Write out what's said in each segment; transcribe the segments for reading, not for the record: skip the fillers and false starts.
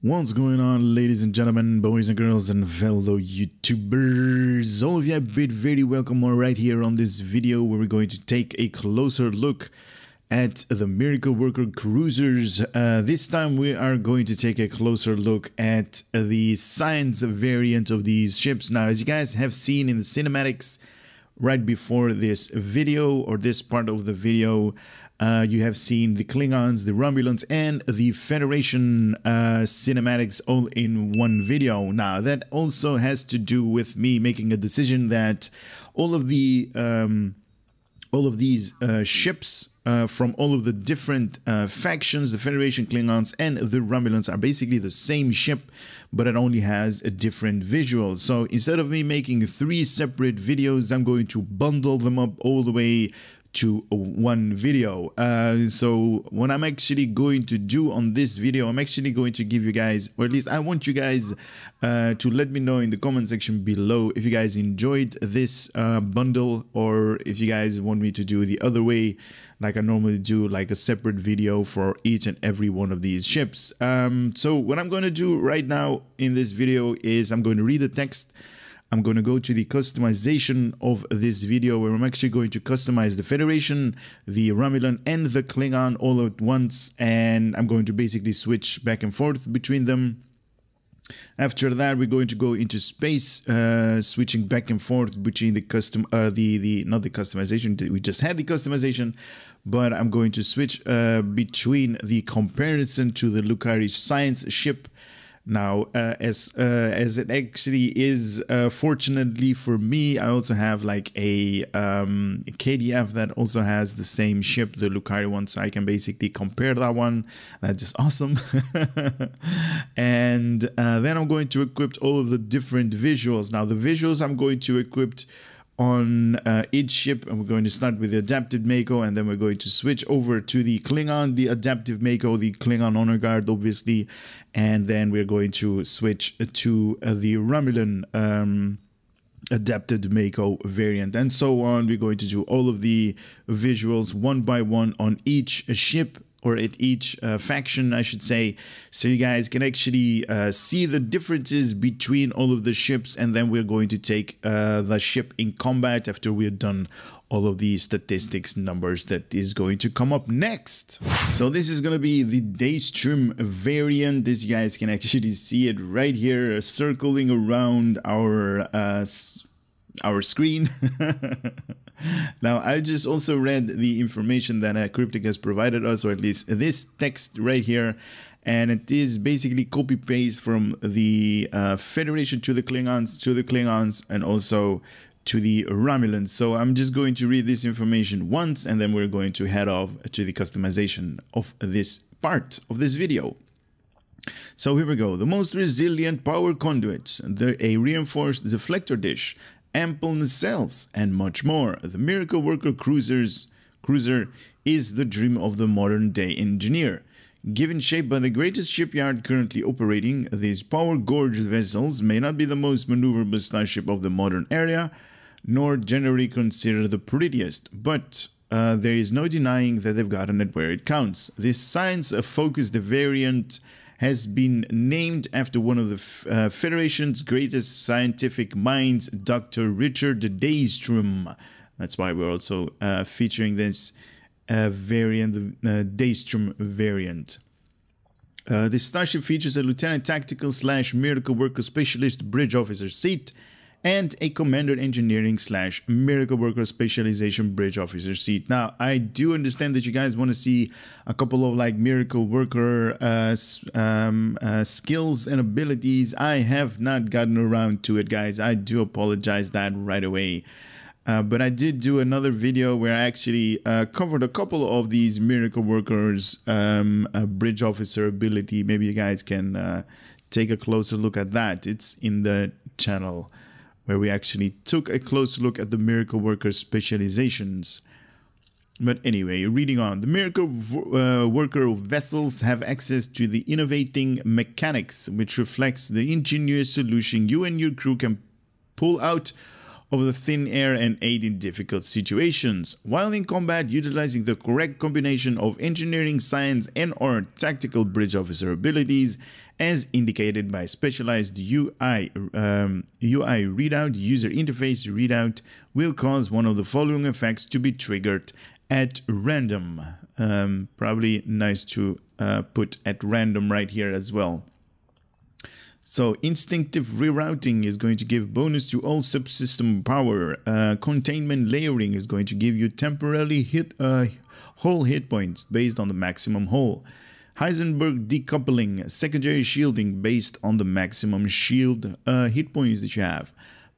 What's going on, ladies and gentlemen, boys and girls, and fellow YouTubers? All of you have been very welcome right here on this video where we're going to take a closer look at the Miracle Worker cruisers. This time we are going to take a closer look at the science variant of these ships. Now, as you guys have seen in the cinematics right before this video, or this part of the video, you have seen the Klingons, the Romulans, and the Federation cinematics all in one video. Now, that also has to do with me making a decision that all of these ships from all of the different factions, the Federation, Klingons, and the Romulans, are basically the same ship, but it only has a different visual. So instead of me making 3 separate videos, I'm going to bundle them up all the way to one video. So what I'm actually going to do on this video, I'm actually going to give you guys, or at least I want you guys to let me know in the comment section below if you guys enjoyed this bundle, or if you guys want me to do the other way, like I normally do, like a separate video for each and every one of these ships. So what I'm going to do right now in this video is I'm going to read the text. I'm going to go to the customization of this video, where I'm actually going to customize the Federation, the Romulan, and the Klingon all at once, and I'm going to basically switch back and forth between them. After that, we're going to go into space, switching back and forth between the not the customization, we just had the customization, but I'm going to switch between the comparison to the Lukari science ship. Now, as it actually is, fortunately for me, I also have like a KDF that also has the same ship, the Lukari one, so I can basically compare that one. That's just awesome. And then I'm going to equip all of the different visuals. Now, the visuals I'm going to equip on each ship, and we're going to start with the adaptive M.A.C.O, and then we're going to switch over to the Klingon, the adaptive M.A.C.O, the Klingon honor guard, obviously, and then we're going to switch to the Romulan adapted M.A.C.O variant, and so on. We're going to do all of the visuals one by one on each ship, or at each faction, I should say, so you guys can actually see the differences between all of the ships, and then we're going to take the ship in combat after we're done all of the statistics numbers that is going to come up next. So this is going to be the Daystrom variant. This, you guys can actually see it right here circling around our screen. Now, I just also read the information that Cryptic has provided us, or at least this text right here, and it is basically copy-paste from the Federation to the Klingons, and also to the Romulans. So I'm just going to read this information once, and then we're going to head off to the customization of this part of this video. So here we go. The most resilient power conduits, a reinforced deflector dish, ample nacelles, and much more. The Miracle Worker cruiser is the dream of the modern-day engineer. Given shape by the greatest shipyard currently operating, these power-gorged vessels may not be the most maneuverable starship of the modern era, nor generally considered the prettiest, but there is no denying that they've gotten it where it counts. This science-focused variant has been named after one of the Federation's greatest scientific minds, Dr. Richard Daystrom. That's why we're also featuring this variant, the Daystrom variant. This starship features a Lieutenant Tactical / Miracle Worker Specialist Bridge Officer seat, and a Commander Engineering / Miracle Worker Specialization Bridge Officer seat. Now, I do understand that you guys want to see a couple of like Miracle Worker skills and abilities. I have not gotten around to it, guys. I do apologize that right away. But I did do another video where I actually covered a couple of these Miracle Workers Bridge Officer ability. Maybe you guys can take a closer look at that. It's in the channel, where we actually took a close look at the Miracle Worker specializations. But anyway, reading on. The Miracle Worker vessels have access to the innovating mechanics, which reflects the ingenious solution you and your crew can pull out of the thin air and aid in difficult situations. While in combat, utilizing the correct combination of engineering, science, and/or tactical bridge officer abilities, as indicated by specialized UI readout, user interface readout, will cause one of the following effects to be triggered at random. Probably nice to put at random right here as well. So instinctive rerouting is going to give bonus to all subsystem power. Containment layering is going to give you temporarily whole hit points based on the maximum hull. Heisenberg decoupling, secondary shielding based on the maximum shield hit points that you have.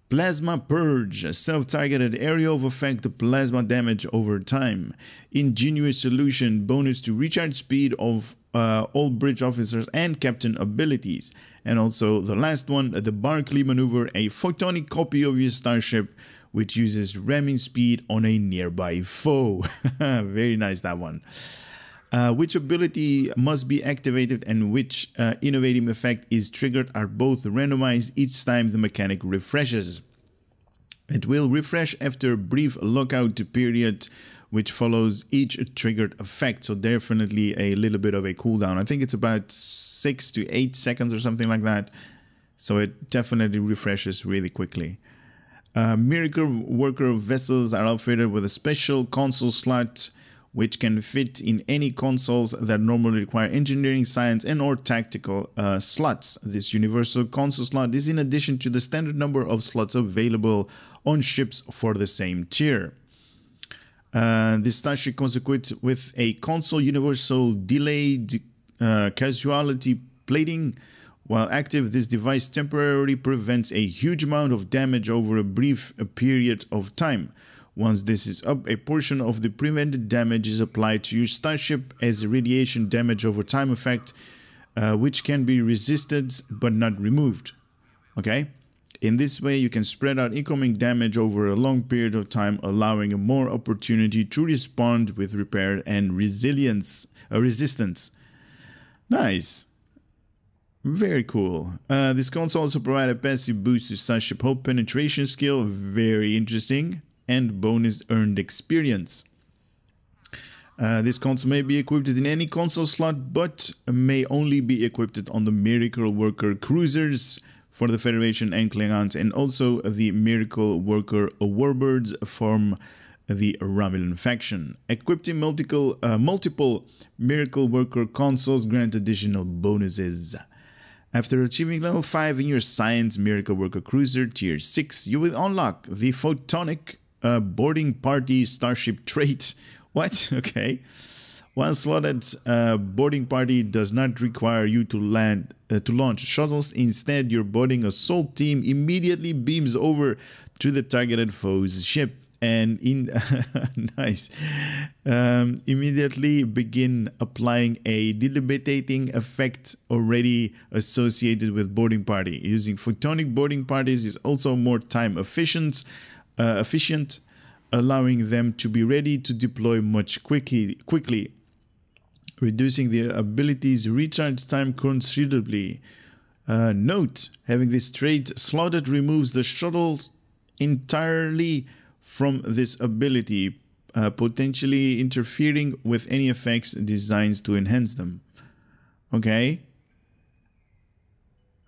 Plasma Purge, self-targeted area of effect plasma damage over time. Ingenious Solution, bonus to recharge speed of all bridge officers and captain abilities. And also the last one, the Barclay Maneuver, a photonic copy of your starship which uses ramming speed on a nearby foe. Very nice, that one. Which ability must be activated and which innovative effect is triggered are both randomized each time the mechanic refreshes. It will refresh after a brief lockout period which follows each triggered effect, so definitely a little bit of a cooldown. I think it's about 6 to 8 seconds or something like that, so it definitely refreshes really quickly. Miracle Worker vessels are outfitted with a special console slot which can fit in any consoles that normally require engineering, science, and or tactical slots. This universal console slot is in addition to the standard number of slots available on ships for the same tier. This starship comes equipped with a console universal delayed causality plating. While active, this device temporarily prevents a huge amount of damage over a brief period of time. Once this is up, a portion of the prevented damage is applied to your starship as a radiation damage over time effect, which can be resisted but not removed. Okay? In this way, you can spread out incoming damage over a long period of time, allowing a more opportunity to respond with repair and resistance. Nice. Very cool. This console also provides a passive boost to starship hull penetration skill. Very interesting. And bonus earned experience. This console may be equipped in any console slot, but may only be equipped on the Miracle Worker cruisers for the Federation and Klingons, and also the Miracle Worker Warbirds from the Romulan faction. Equipping multiple Miracle Worker consoles grant additional bonuses. After achieving level 5 in your Science Miracle Worker Cruiser Tier 6, you will unlock the Photonic Boarding Party Starship Trait. What? Okay. One slotted boarding party does not require you to launch shuttles. Instead, your boarding assault team immediately beams over to the targeted foe's ship and immediately begin applying a debilitating effect already associated with boarding party. Using photonic boarding parties is also more time efficient, allowing them to be ready to deploy much quickly, reducing the ability's recharge time considerably. Note, having this trait slotted removes the shuttles entirely from this ability, potentially interfering with any effects designed to enhance them. Okay.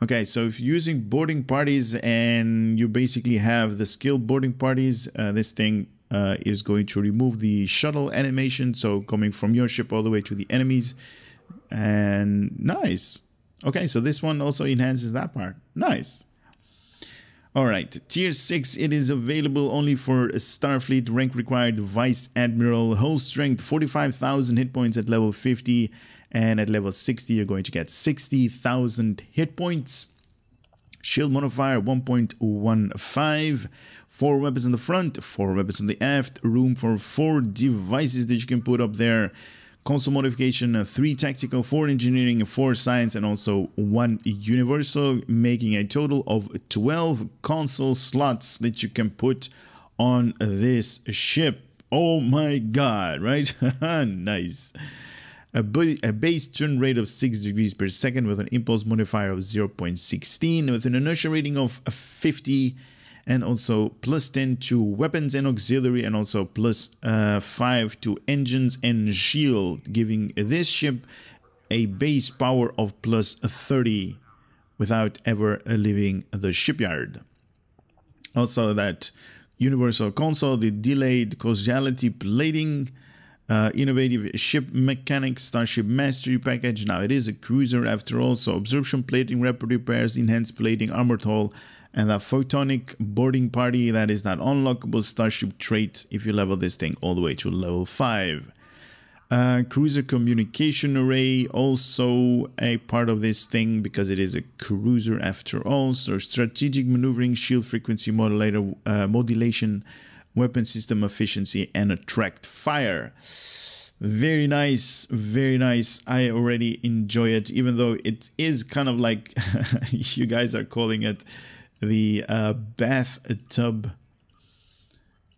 Okay, so if you're using boarding parties and you basically have the skilled boarding parties, this thing is going to remove the shuttle animation, so coming from your ship all the way to the enemies. And nice. Okay, so this one also enhances that part. Nice. Alright, Tier 6, it is available only for Starfleet rank required Vice Admiral, hull strength 45,000 hit points at level 50, and at level 60 you're going to get 60,000 hit points. Shield modifier 1.15, 4 weapons in the front, 4 weapons in the aft, room for 4 devices that you can put up there. Console modification 3 tactical, 4 engineering, 4 science, and also 1 universal, making a total of 12 console slots that you can put on this ship. Oh my god, right? Nice. A base turn rate of 6 degrees per second with an impulse modifier of 0.16 with an inertia rating of 50, and also +10 to weapons and auxiliary, and also +5 to engines and shield, giving this ship a base power of +30 without ever leaving the shipyard. Also that universal console, the delayed causality plating, innovative ship mechanics, starship mastery package. Now it is a cruiser after all, so absorption plating, rapid repairs, enhanced plating, armored hull, and that photonic boarding party, that is that unlockable starship trait if you level this thing all the way to level 5. Cruiser communication array, also a part of this thing because it is a cruiser after all. So strategic maneuvering, shield frequency modulation, weapon system efficiency, and attract fire. Very nice, very nice. I already enjoy it, even though it is kind of like you guys are calling it the bathtub.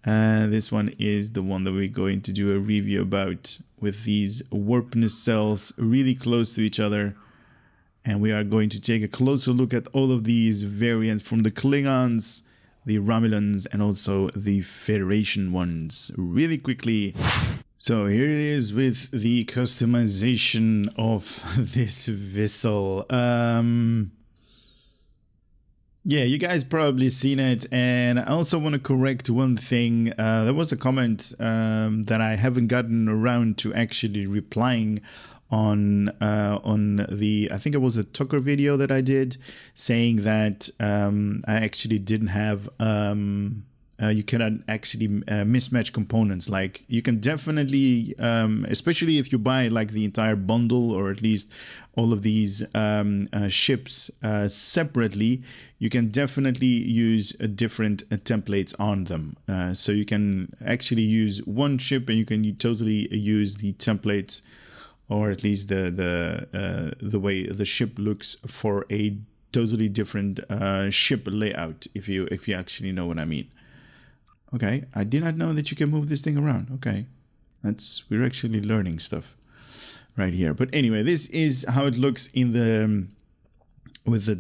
This one is the one that we're going to do a review about, with these warp nacelles really close to each other. And we are going to take a closer look at all of these variants from the Klingons, the Romulans, and also the Federation ones really quickly. So here it is with the customization of this vessel. Yeah, you guys probably seen it, and I also want to correct one thing. There was a comment that I haven't gotten around to actually replying on the, I think it was a Tucker video that I did, saying that I actually didn't have you cannot actually mismatch components. Like, you can definitely, especially if you buy like the entire bundle, or at least all of these ships separately, you can definitely use different templates on them. So you can actually use one ship and you can totally use the templates, or at least the way the ship looks, for a totally different ship layout, if you actually know what I mean. Okay, I did not know that you can move this thing around. Okay, we're actually learning stuff right here. But anyway, this is how it looks in the with the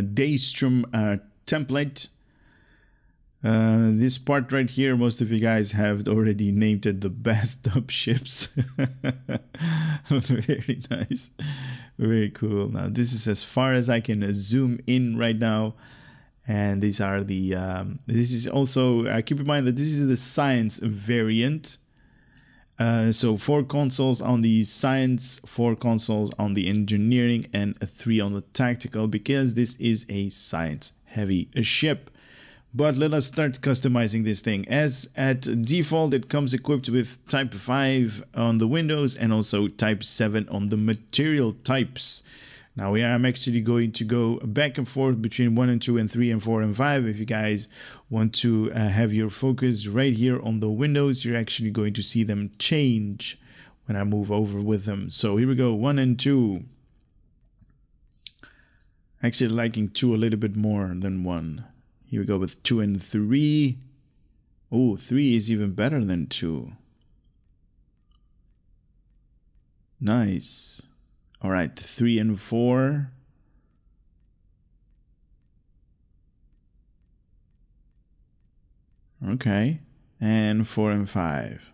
Daystrom template. This part right here, most of you guys have already named it the bathtub ships. Very nice, very cool. Now this is as far as I can zoom in right now. And these are the, this is also, keep in mind that this is the science variant. So 4 consoles on the science, 4 consoles on the engineering, and 3 on the tactical, because this is a science heavy ship. But let us start customizing this thing. As at default, it comes equipped with Type 5 on the windows and also Type 7 on the material types. Now I'm actually going to go back and forth between 1 and 2 and 3 and 4 and 5. If you guys want to have your focus right here on the windows, you're actually going to see them change when I move over with them. So here we go, 1 and 2. Actually liking 2 a little bit more than 1. Here we go with 2 and 3. Oh, 3 is even better than 2. Nice. All right, 3 and 4. Okay, and 4 and 5.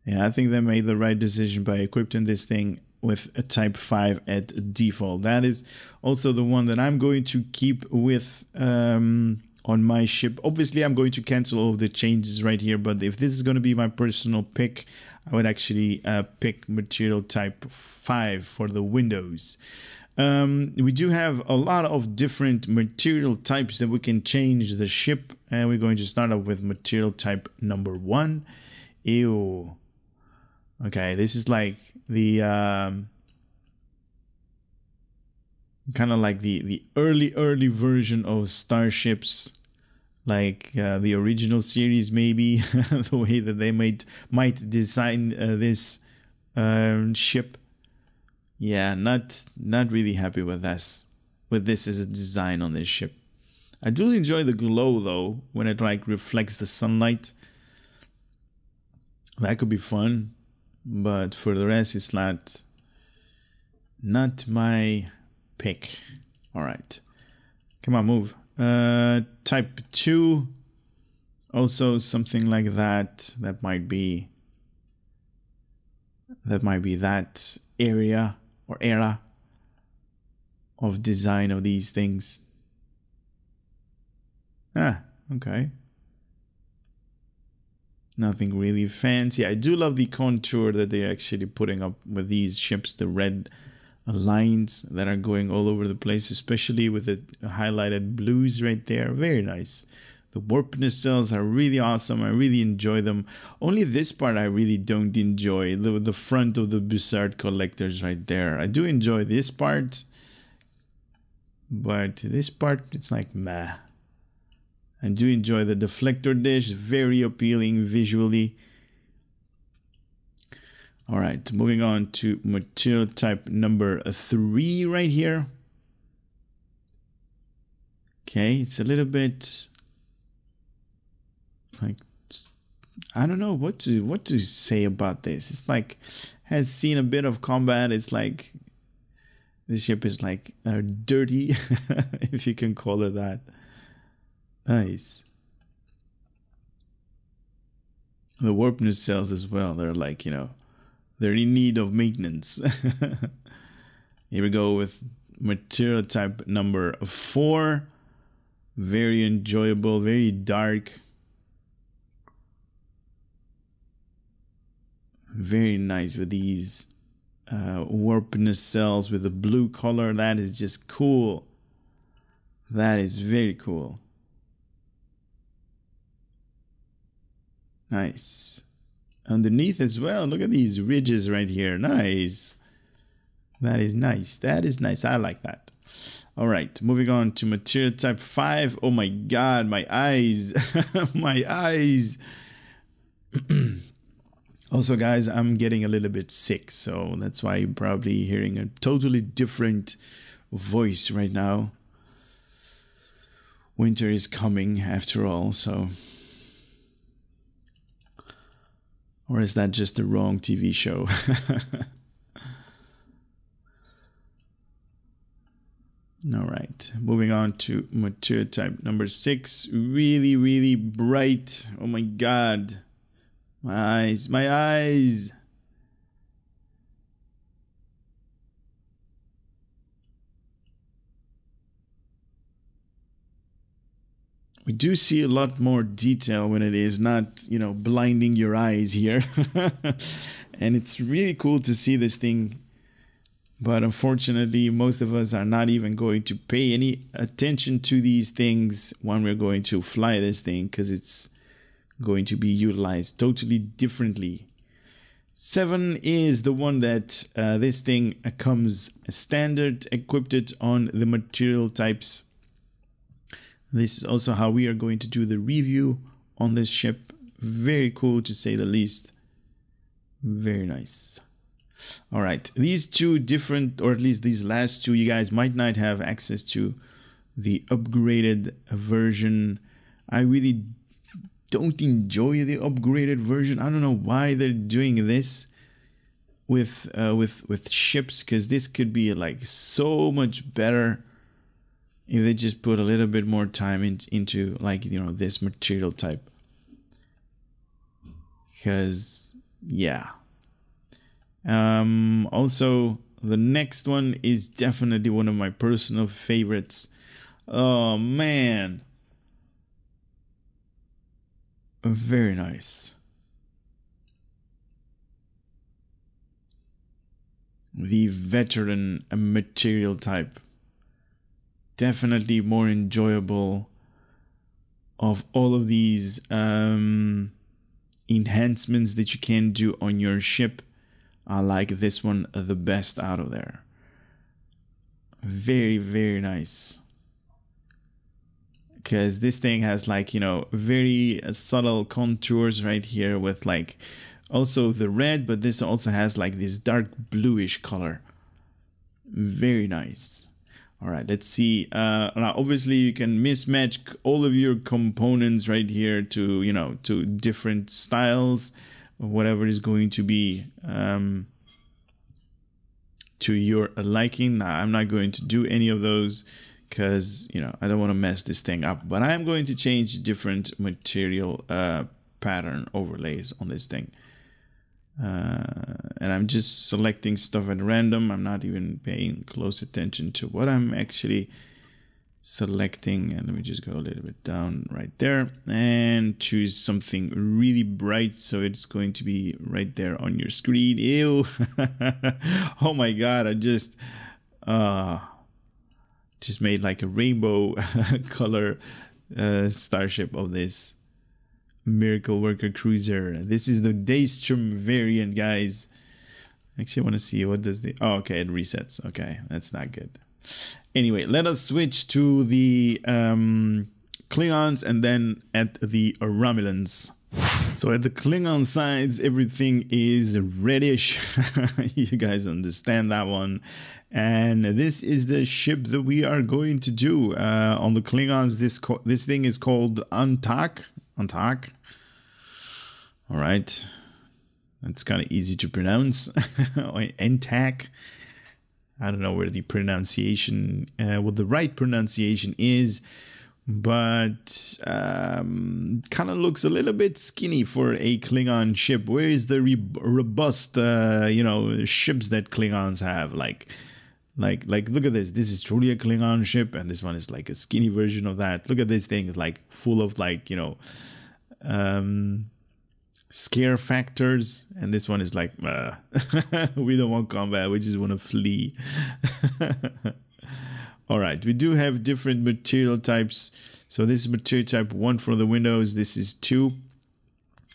Yeah, I think they made the right decision by equipping this thing with a Type 5 at default. That is also the one that I'm going to keep with on my ship. Obviously, I'm going to cancel all of the changes right here, but if this is going to be my personal pick, I would actually pick material type 5 for the windows. We do have a lot of different material types that we can change the ship, and we're going to start off with material type number 1. Ew. Okay, this is like the kind of like the early version of starships. Like the original series, maybe, the way that they might design this ship. Yeah, not really happy with this as a design on this ship. I do enjoy the glow though, when it like reflects the sunlight. That could be fun, but for the rest, it's not my pick. All right, come on, move. Type 2. Also something like that. That might be that area or era of design of these things. Ah, okay. Nothing really fancy. I do love the contour that they're actually putting up with these ships, the red lines that are going all over the place, especially with the highlighted blues right there. Very nice. The warp nacelles are really awesome. I really enjoy them. Only this part I really don't enjoy. The front of the Bussard collectors right there. I do enjoy this part. But this part, it's like meh. I do enjoy the deflector dish. Very appealing visually. Alright, moving on to material type number 3 right here. Okay, it's a little bit like, I don't know what to say about this. It's like, has seen a bit of combat. It's like, this ship is like dirty, if you can call it that. Nice. The warp nacelles as well. They're like, you know, they're in need of maintenance. Here we go with material type number 4. Very enjoyable, very dark. Very nice with these warp nacelles with the blue color. That is just cool. That is very cool. Nice. Underneath as well, look at these ridges right here. Nice. That is nice. That is nice. I like that. All right, moving on to material type 5. Oh my god, my eyes. My eyes. Also, guys, I'm getting a little bit sick, so that's why you're probably hearing a totally different voice right now. Winter is coming after all, so... Or is that just the wrong TV show? Alright, moving on to material type number 6. Really, really bright. Oh my god. My eyes, my eyes. We do see a lot more detail when it is not, you know, blinding your eyes here. And it's really cool to see this thing. But unfortunately, most of us are not even going to pay any attention to these things when we're going to fly this thing, because it's going to be utilized totally differently. 7 is the one that this thing comes standard equipped on the material types. This is also how we are going to do the review on this ship. Very cool to say the least. Very nice. All right, these two different, or at least these last two, you guys might not have access to the upgraded version. I really don't enjoy the upgraded version. I don't know why they're doing this with ships, because this could be like so much better if they just put a little bit more time into like, you know, this material type. Because yeah. Also, the next one is definitely one of my personal favorites. Oh man, very nice. The veteran material type, definitely more enjoyable of all of these enhancements that you can do on your ship. I like this one the best out of there. Very, very nice. Because this thing has like, you know, very subtle contours right here with like also the red, but this also has like this dark bluish color. Very nice. All right, let's see. Now, obviously, you can mismatch all of your components right here to, you know, to different styles. Whatever is going to be to your liking. Now, I'm not going to do any of those because, you know, I don't want to mess this thing up. But I am going to change different material pattern overlays on this thing. And I'm just selecting stuff at random. I'm not even paying close attention to what I'm actually selecting. And let me just go a little bit down right there and choose something really bright, so it's going to be right there on your screen. Ew. Oh my god, I just made like a rainbow color starship of this Miracle Worker cruiser. This is the Daystrom variant, guys. Actually, I want to see what does the... Oh, okay, it resets. Okay, that's not good. Anyway, let us switch to the Klingons and then at the Romulans. So at the Klingon sides, everything is reddish. You guys understand that one. And this is the ship that we are going to do. On the Klingons, this thing is called Antaak. Antaak. All right. That's kind of easy to pronounce. Antaak. I don't know where the pronunciation, what the right pronunciation is, but kind of looks a little bit skinny for a Klingon ship. Where is the robust, you know, ships that Klingons have? Like, look at this. This is truly a Klingon ship, and this one is like a skinny version of that. Look at this thing. It's like full of like, you know, scare factors, and this one is like we don't want combat, we just want to flee. All right, we do have different material types. So this is material type 1 for the windows, this is 2,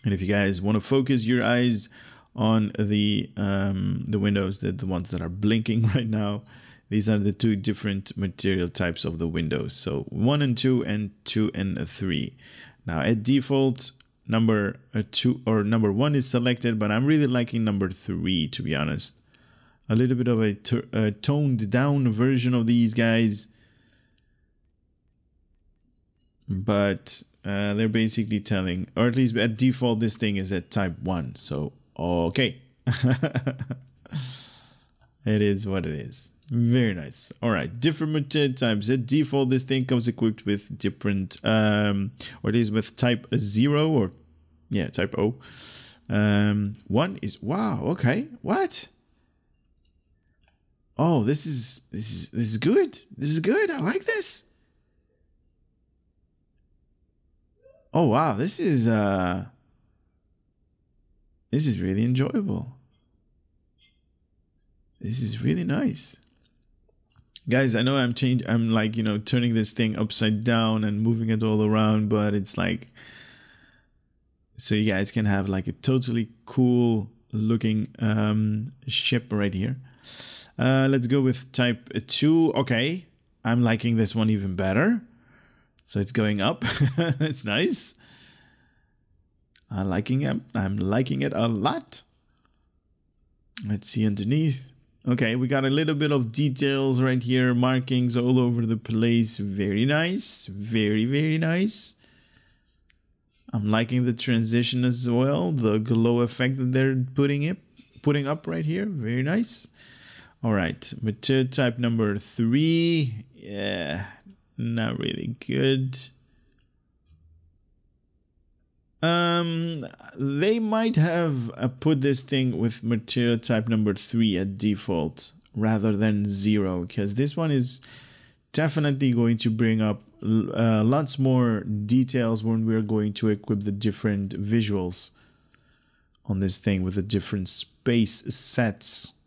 and if you guys want to focus your eyes on the windows, the ones that are blinking right now, these are the 2 different material types of the windows. So 1 and 2 and 2 and 3. Now at default, number 2 or number 1 is selected, but I'm really liking number 3, to be honest. A little bit of a toned down version of these guys, but they're basically telling, or at least at default, this thing is at type 1. So okay. It is what it is. Very nice. All right, different material types. At default, this thing comes equipped with different, or it is with type 0 or, yeah, type O. 1 is, wow, okay, what? Oh, this is good. This is good. I like this. Oh wow, this is really enjoyable. This is really nice. Guys, I know I'm like, you know, turning this thing upside down and moving it all around, but it's like, so you guys can have like a totally cool looking ship right here. Let's go with type 2. Okay, I'm liking this one even better. So it's going up. It's nice. I'm liking it a lot. Let's see underneath. Okay, we got a little bit of details right here, markings all over the place. Very nice. Very, very nice. I'm liking the transition as well. The glow effect that they're putting up right here. Very nice. All right, material type number 3. Yeah, not really good. They might have put this thing with material type number 3 at default rather than 0, because this one is definitely going to bring up lots more details when we're going to equip the different visuals on this thing with the different space sets.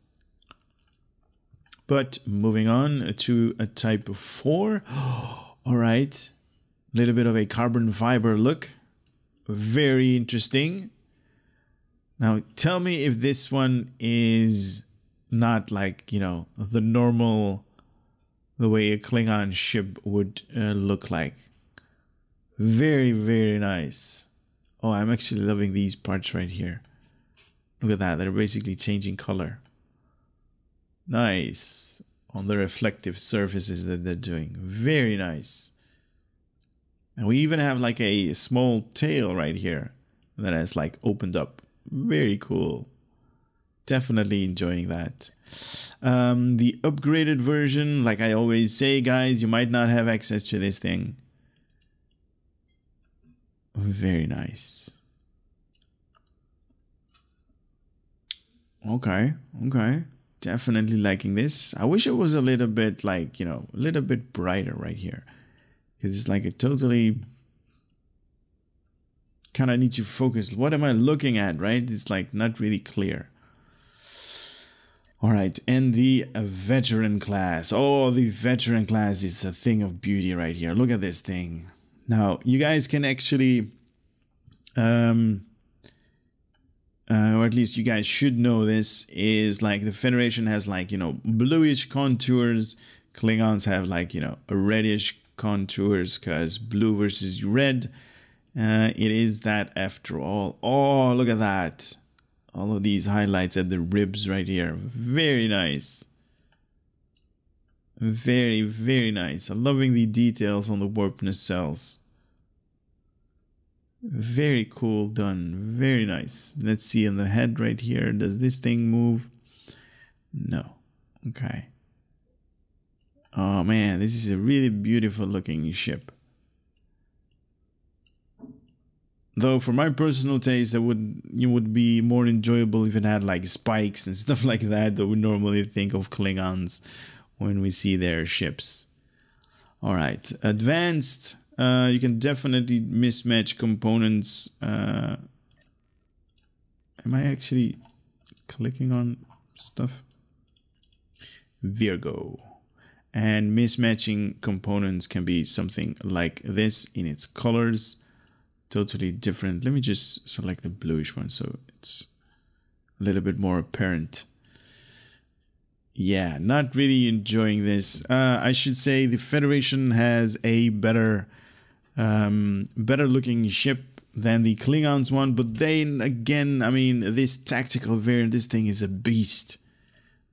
But moving on to a type 4. All right, a little bit of a carbon fiber look. Very interesting. Now tell me if this one is not like, you know, the way a Klingon ship would look like. Very, very nice. Oh, I'm actually loving these parts right here. Look at that, they're basically changing color. Nice. On the reflective surfaces that they're doing. Very nice. And we even have like a small tail right here that has like opened up. Very cool. Definitely enjoying that. The upgraded version, like I always say, guys, you might not have access to this thing. Very nice. Okay, okay. Definitely liking this. I wish it was a little bit like, you know, a little bit brighter right here. Because it's like a totally... kind of need to focus. What am I looking at, right? It's like not really clear. All right, and the veteran class. Oh, the veteran class is a thing of beauty right here. Look at this thing. Now, you guys can actually... or at least you guys should know this, is like the Federation has like, you know, bluish contours. Klingons have like, you know, a reddish contours because blue versus red. It is that after all. Oh, look at that. All of these highlights at the ribs right here. Very nice. Very, very nice. I'm loving the details on the warp nacelles. Very cool done. Very nice. Let's see on the head right here. Does this thing move? No. Okay. Oh man, this is a really beautiful looking ship. Though for my personal taste, it would be more enjoyable if it had like spikes and stuff like that we normally think of Klingons when we see their ships. All right, advanced. You can definitely mismatch components. Am I actually clicking on stuff? Virgo. And mismatching components can be something like this in its colors. Totally different. Let me just select the bluish one so it's a little bit more apparent. Yeah, not really enjoying this. I should say the Federation has a better looking ship than the Klingons one, but then again, I mean, this tactical variant, this thing is a beast.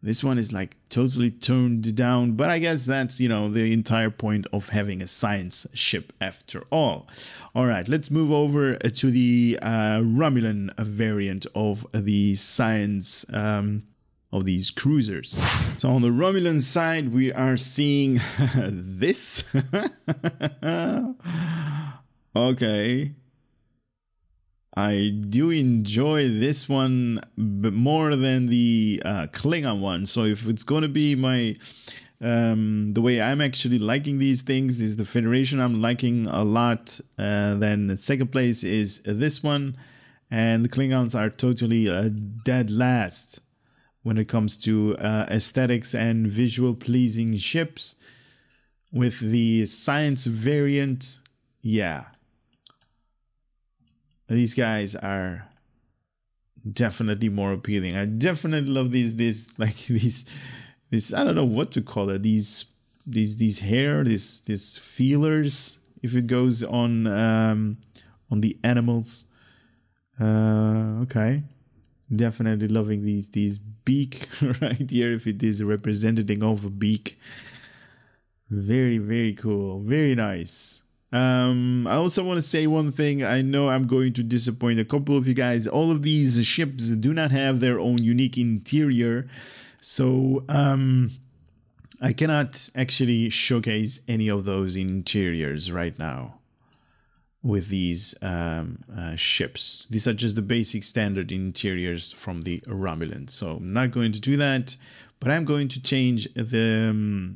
This one is like totally toned down, but I guess that's, you know, the entire point of having a science ship after all. All right, let's move over to the Romulan variant of the science of these cruisers. So on the Romulan side, we are seeing this. Okay. I do enjoy this one more than the Klingon one. So if it's going to be my the way I'm actually liking these things is the Federation I'm liking a lot. Then the second place is this one, and the Klingons are totally dead last when it comes to aesthetics and visual pleasing ships. With the science variant, yeah. These guys are definitely more appealing. I definitely love these I don't know what to call it. These hair, these feelers. If it goes on the animals, okay. Definitely loving these beak right here. If it is a representative of a beak, very, very cool, very nice. I also want to say one thing. I know I'm going to disappoint a couple of you guys. All of these ships do not have their own unique interior, so I cannot actually showcase any of those interiors right now with these ships. These are just the basic standard interiors from the Romulan, so I'm not going to do that, but I'm going to change the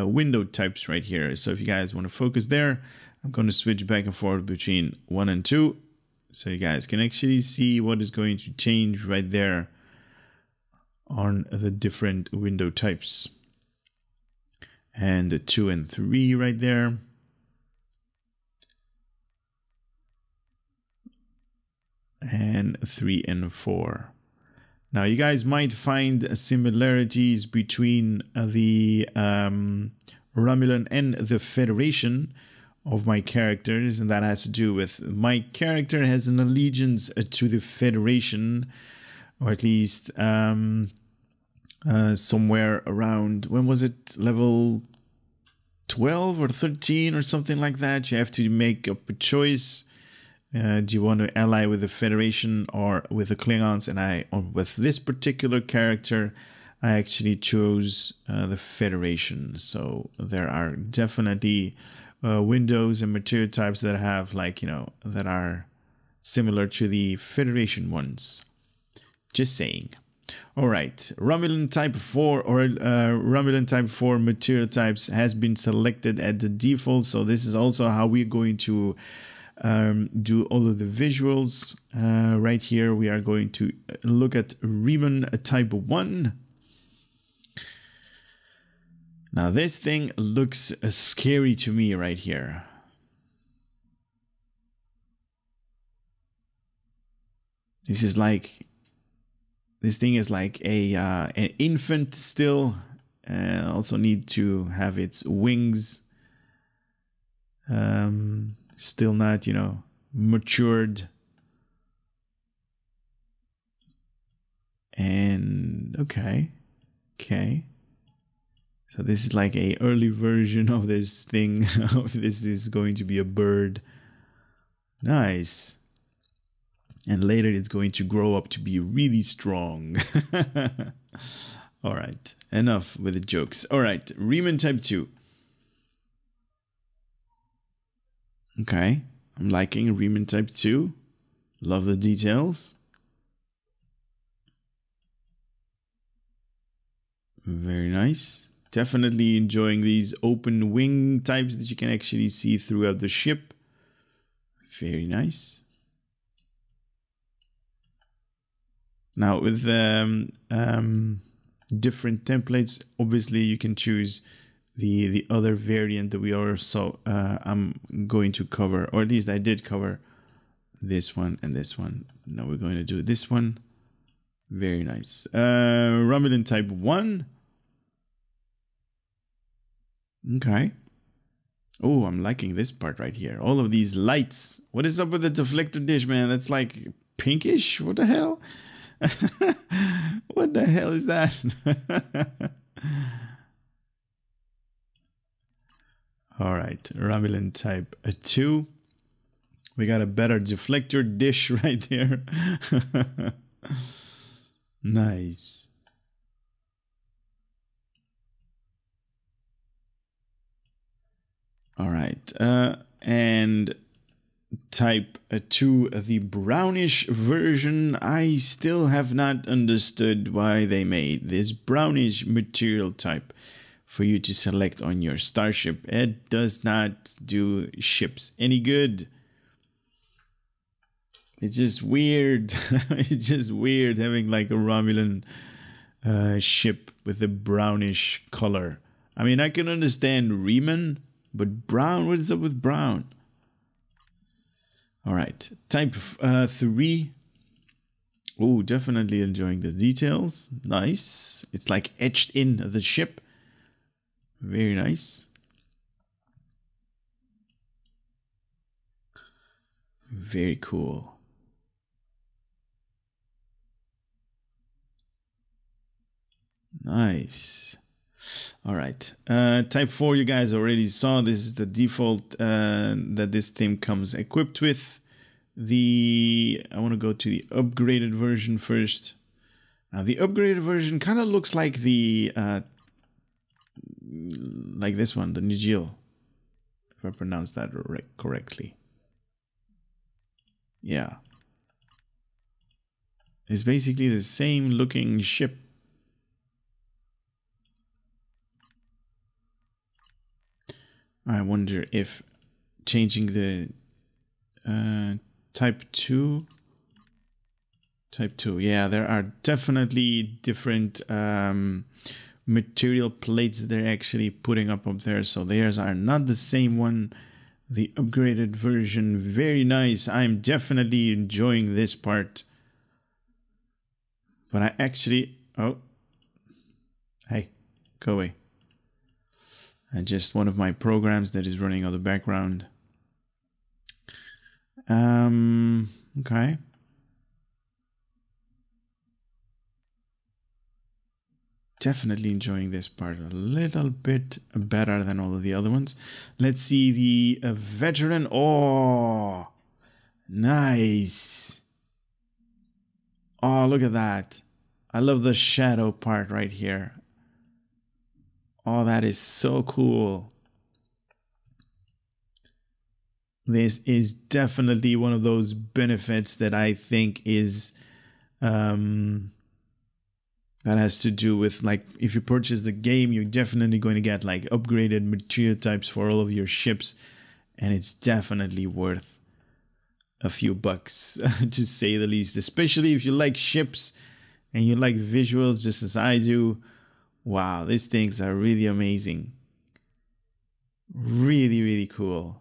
window types right here. So if you guys want to focus there, I'm going to switch back and forth between 1 and 2 so you guys can actually see what is going to change right there on the different window types. And the 2 and 3 right there. And 3 and 4. Now you guys might find similarities between the Romulan and the Federation of my characters, and that has to do with my character has an allegiance to the Federation, or at least somewhere around, when was it, level 12 or 13 or something like that. You have to make up a choice Do you want to ally with the Federation or with the Klingons? And with this particular character, I actually chose the Federation. So there are definitely windows and material types that have, like, you know, that are similar to the Federation ones. Just saying. All right, Romulan Type 4 or Romulan Type 4 material types has been selected at the default. So this is also how we're going to do all of the visuals. Right here, we are going to look at Reman Type 1. Now this thing looks scary to me right here. This thing is like an infant still. Also need to have its wings still not, you know, matured. And okay. So this is like a early version of this thing. This is going to be a bird. Nice. And later it's going to grow up to be really strong. All right, enough with the jokes. All right, Reman Type 2. Okay, I'm liking Reman Type 2. Love the details. Very nice. Definitely enjoying these open wing types that you can actually see throughout the ship. Very nice. Now with different templates, obviously you can choose the other variant that we also I'm going to cover, or at least I did cover this one and this one. Now we're going to do this one. Very nice. Romulan Type 1. Okay. Oh, I'm liking this part right here. All of these lights. What is up with the deflector dish, man? That's like pinkish. What the hell? What the hell is that? All right, Romulan Type 2. We got a better deflector dish right there. Nice. All right, and Type 2, the brownish version. I still have not understood why they made this brownish material type for you to select on your starship. It does not do ships any good. It's just weird. It's just weird having like a Romulan ship with a brownish color. I mean, I can understand Reman, but brown, what is up with brown? All right, Type 3. Oh, definitely enjoying the details. Nice. It's like etched in the ship. Very nice. Very cool. Nice. All right. Type 4, you guys already saw. This is the default that this thing comes equipped with. I want to go to the upgraded version first. Now, the upgraded version kind of looks like the like this one, the Nigel, if I pronounce that correctly. Yeah. It's basically the same looking ship. I wonder if changing the Type 2. Yeah, there are definitely different material plates that they're actually putting up there. So theirs are not the same one. The upgraded version, very nice. I'm definitely enjoying this part. But I actually... Oh. Hey, go away. Just one of my programs that is running on the background. Okay. Definitely enjoying this part a little bit better than all of the other ones. Let's see the veteran. Oh, Nice. Oh, look at that. I love the shadow part right here. Oh, that is so cool. This is definitely one of those benefits that I think is that has to do with, like, if you purchase the game, you're definitely going to get like upgraded material types for all of your ships, and it's definitely worth a few bucks to say the least, especially if you like ships and you like visuals just as I do. Wow, these things are really amazing. Really, really cool.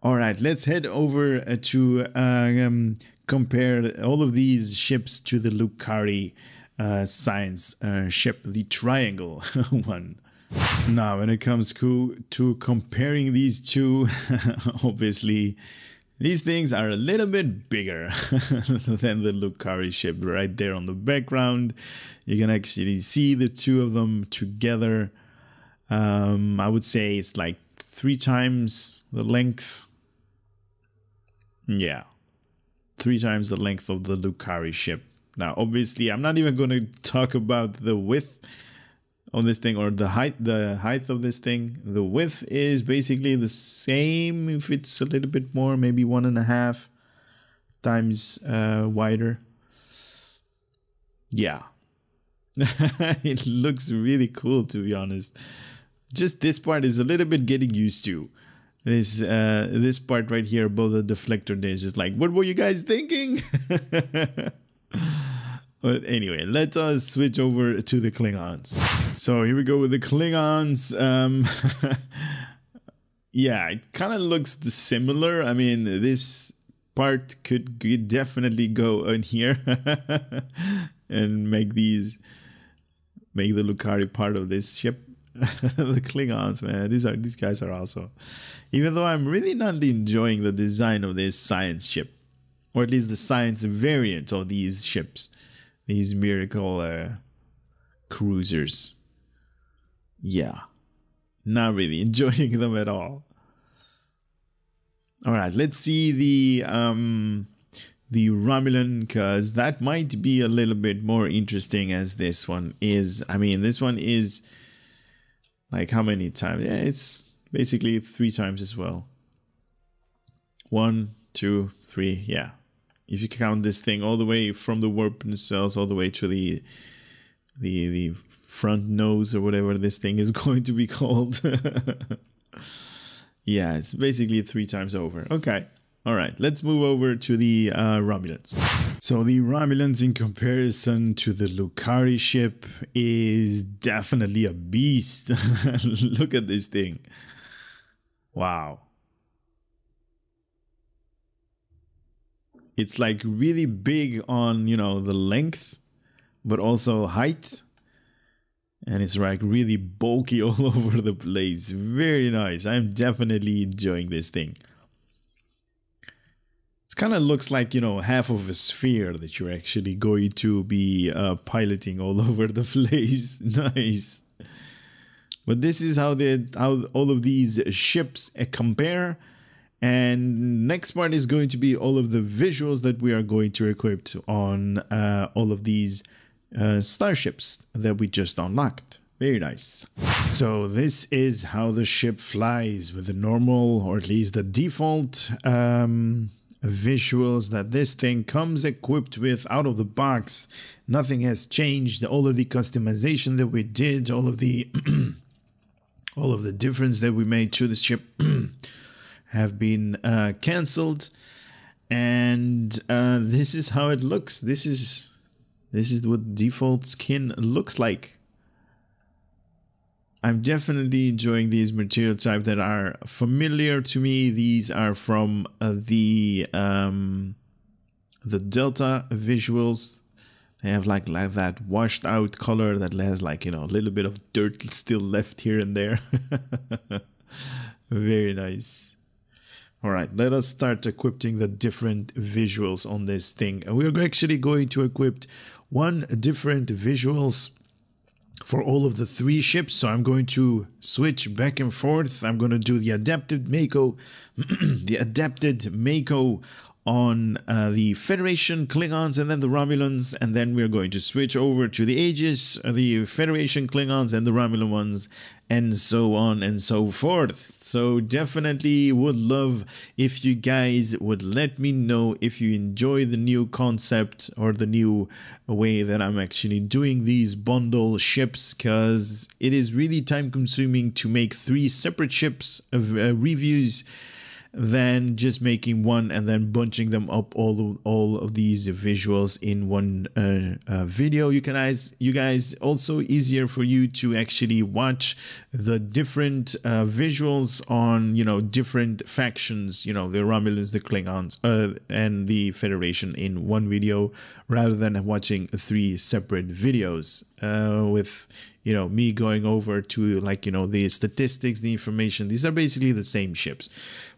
All right, let's head over to compare all of these ships to the Lukari science ship, the triangle one. Now, when it comes to comparing these two, obviously, these things are a little bit bigger than the Lukari ship. Right there on the background, you can actually see the two of them together. I would say it's like 3 times the length. Yeah, 3 times the length of the Lukari ship. Now, obviously, I'm not even going to talk about the width on this thing or the height of this thing. The width is basically the same, if it's a little bit more, maybe 1.5 times wider. Yeah. It looks really cool, to be honest. Just this part is a little bit getting used to. This part right here above the deflector there is just like, what were you guys thinking? But anyway, let us switch over to the Klingons. So here we go with the Klingons. Yeah, it kind of looks similar. I mean, this part could definitely go in here and make the Lukari part of this ship. The Klingons, man, these guys are awesome. Even though I'm really not enjoying the design of this science ship, or at least the science variant of these ships, these miracle cruisers. Yeah, not really enjoying them at all. All right, let's see the Romulan, because that might be a little bit more interesting as this one is. I mean, this one is like how many times? Yeah, it's basically 3 times as well. 1, 2, 3, yeah. If you count this thing all the way from the warp cells all the way to the front nose or whatever this thing is going to be called. Yeah, it's basically 3 times over. Okay. All right, let's move over to the Romulans. So the Romulans, in comparison to the Lukari ship, is definitely a beast. Look at this thing. Wow. It's like really big on, you know, the length, but also height. And it's like really bulky all over the place. Very nice. I'm definitely enjoying this thing. Kind of looks like, you know, half of a sphere that you're actually going to be piloting all over the place. Nice. But this is how all of these ships compare. And next part is going to be all of the visuals that we are going to equip on all of these starships that we just unlocked. Very nice. So this is how the ship flies with the normal, or at least the default visuals that this thing comes equipped with out of the box. Nothing has changed. All of the customization that we did, all of the all of the difference that we made to the ship have been cancelled, and this is how it looks. This is what default skin looks like. I'm definitely enjoying these material types that are familiar to me. These are from the Delta visuals. They have like that washed out color that has, like, you know, a little bit of dirt still left here and there. Very nice. All right, let us start equipping the different visuals on this thing. And we're actually going to equip 1 different visuals for all of the 3 ships. So I'm going to switch back and forth. I'm going to do the adapted M.A.C.O, the adapted M.A.C.O on the Federation, Klingons, and then the Romulans, and then we're going to switch over to the Aegis, the Federation, Klingons, and the Romulan ones, and so on and so forth. So definitely would love if you guys would let me know if you enjoy the new concept or the new way that I'm actually doing these bundle ships, because it is really time consuming to make 3 separate ships of reviews than just making one and then bunching them up all of these visuals in one video. You guys also easier for you to actually watch the different visuals on, you know, different factions, you know, the Romulans, the Klingons, and the Federation in one video, rather than watching 3 separate videos with, you know, me going over to, like, you know, the statistics, the information. These are basically the same ships.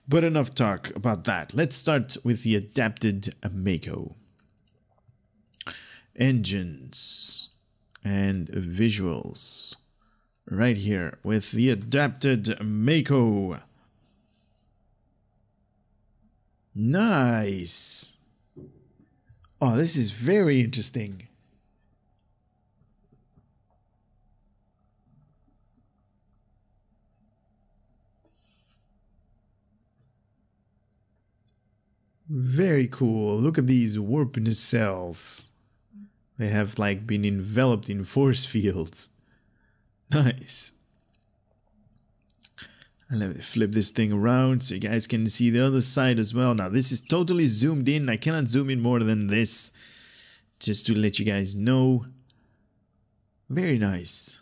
But enough talk about that. Let's start with the adapted M.A.C.O. Engines and visuals. Right here with the adapted M.A.C.O. Nice. Oh, this is very interesting. Very cool. Look at these warp nacelles. They have like been enveloped in force fields. Nice. And let me flip this thing around so you guys can see the other side as well. Now this is totally zoomed in. I cannot zoom in more than this, just to let you guys know. Very nice.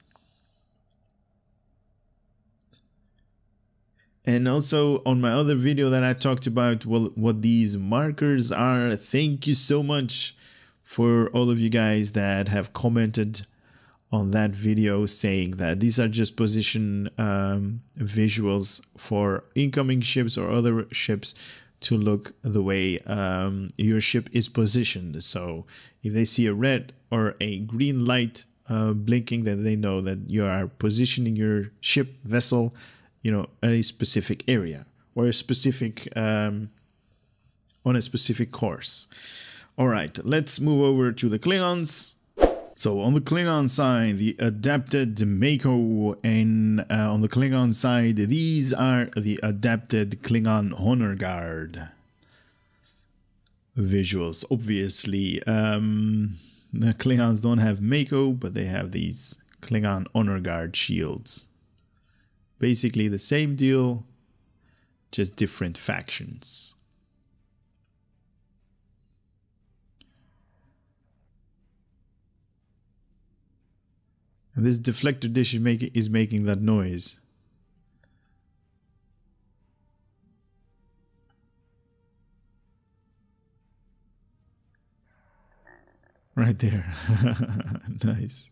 And also on my other video that I talked about what these markers are, thank you so much for all of you guys that have commented on that video saying that these are just position visuals for incoming ships or other ships to look the way your ship is positioned. So if they see a red or a green light blinking, then they know that you are positioning your ship vessel, you know, a specific area or a specific on a specific course. All right, let's move over to the Klingons. So on the Klingon side, the adapted M.A.C.O, and on the Klingon side, these are the adapted Klingon Honor Guard visuals. Obviously, the Klingons don't have M.A.C.O, but they have these Klingon Honor Guard shields. Basically the same deal, just different factions. And this deflector dish is making that noise. Right there. Nice.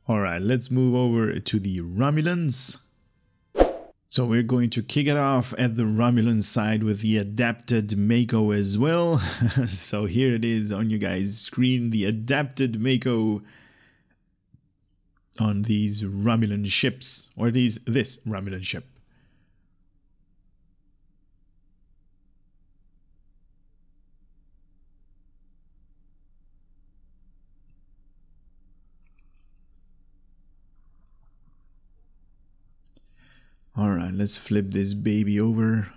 All right, let's move over to the Romulans. So we're going to kick it off at the Romulan side with the adapted M.A.C.O as well. So here it is on you guys' screen, the adapted M.A.C.O on these Romulan ships, or this Romulan ship. All right, let's flip this baby over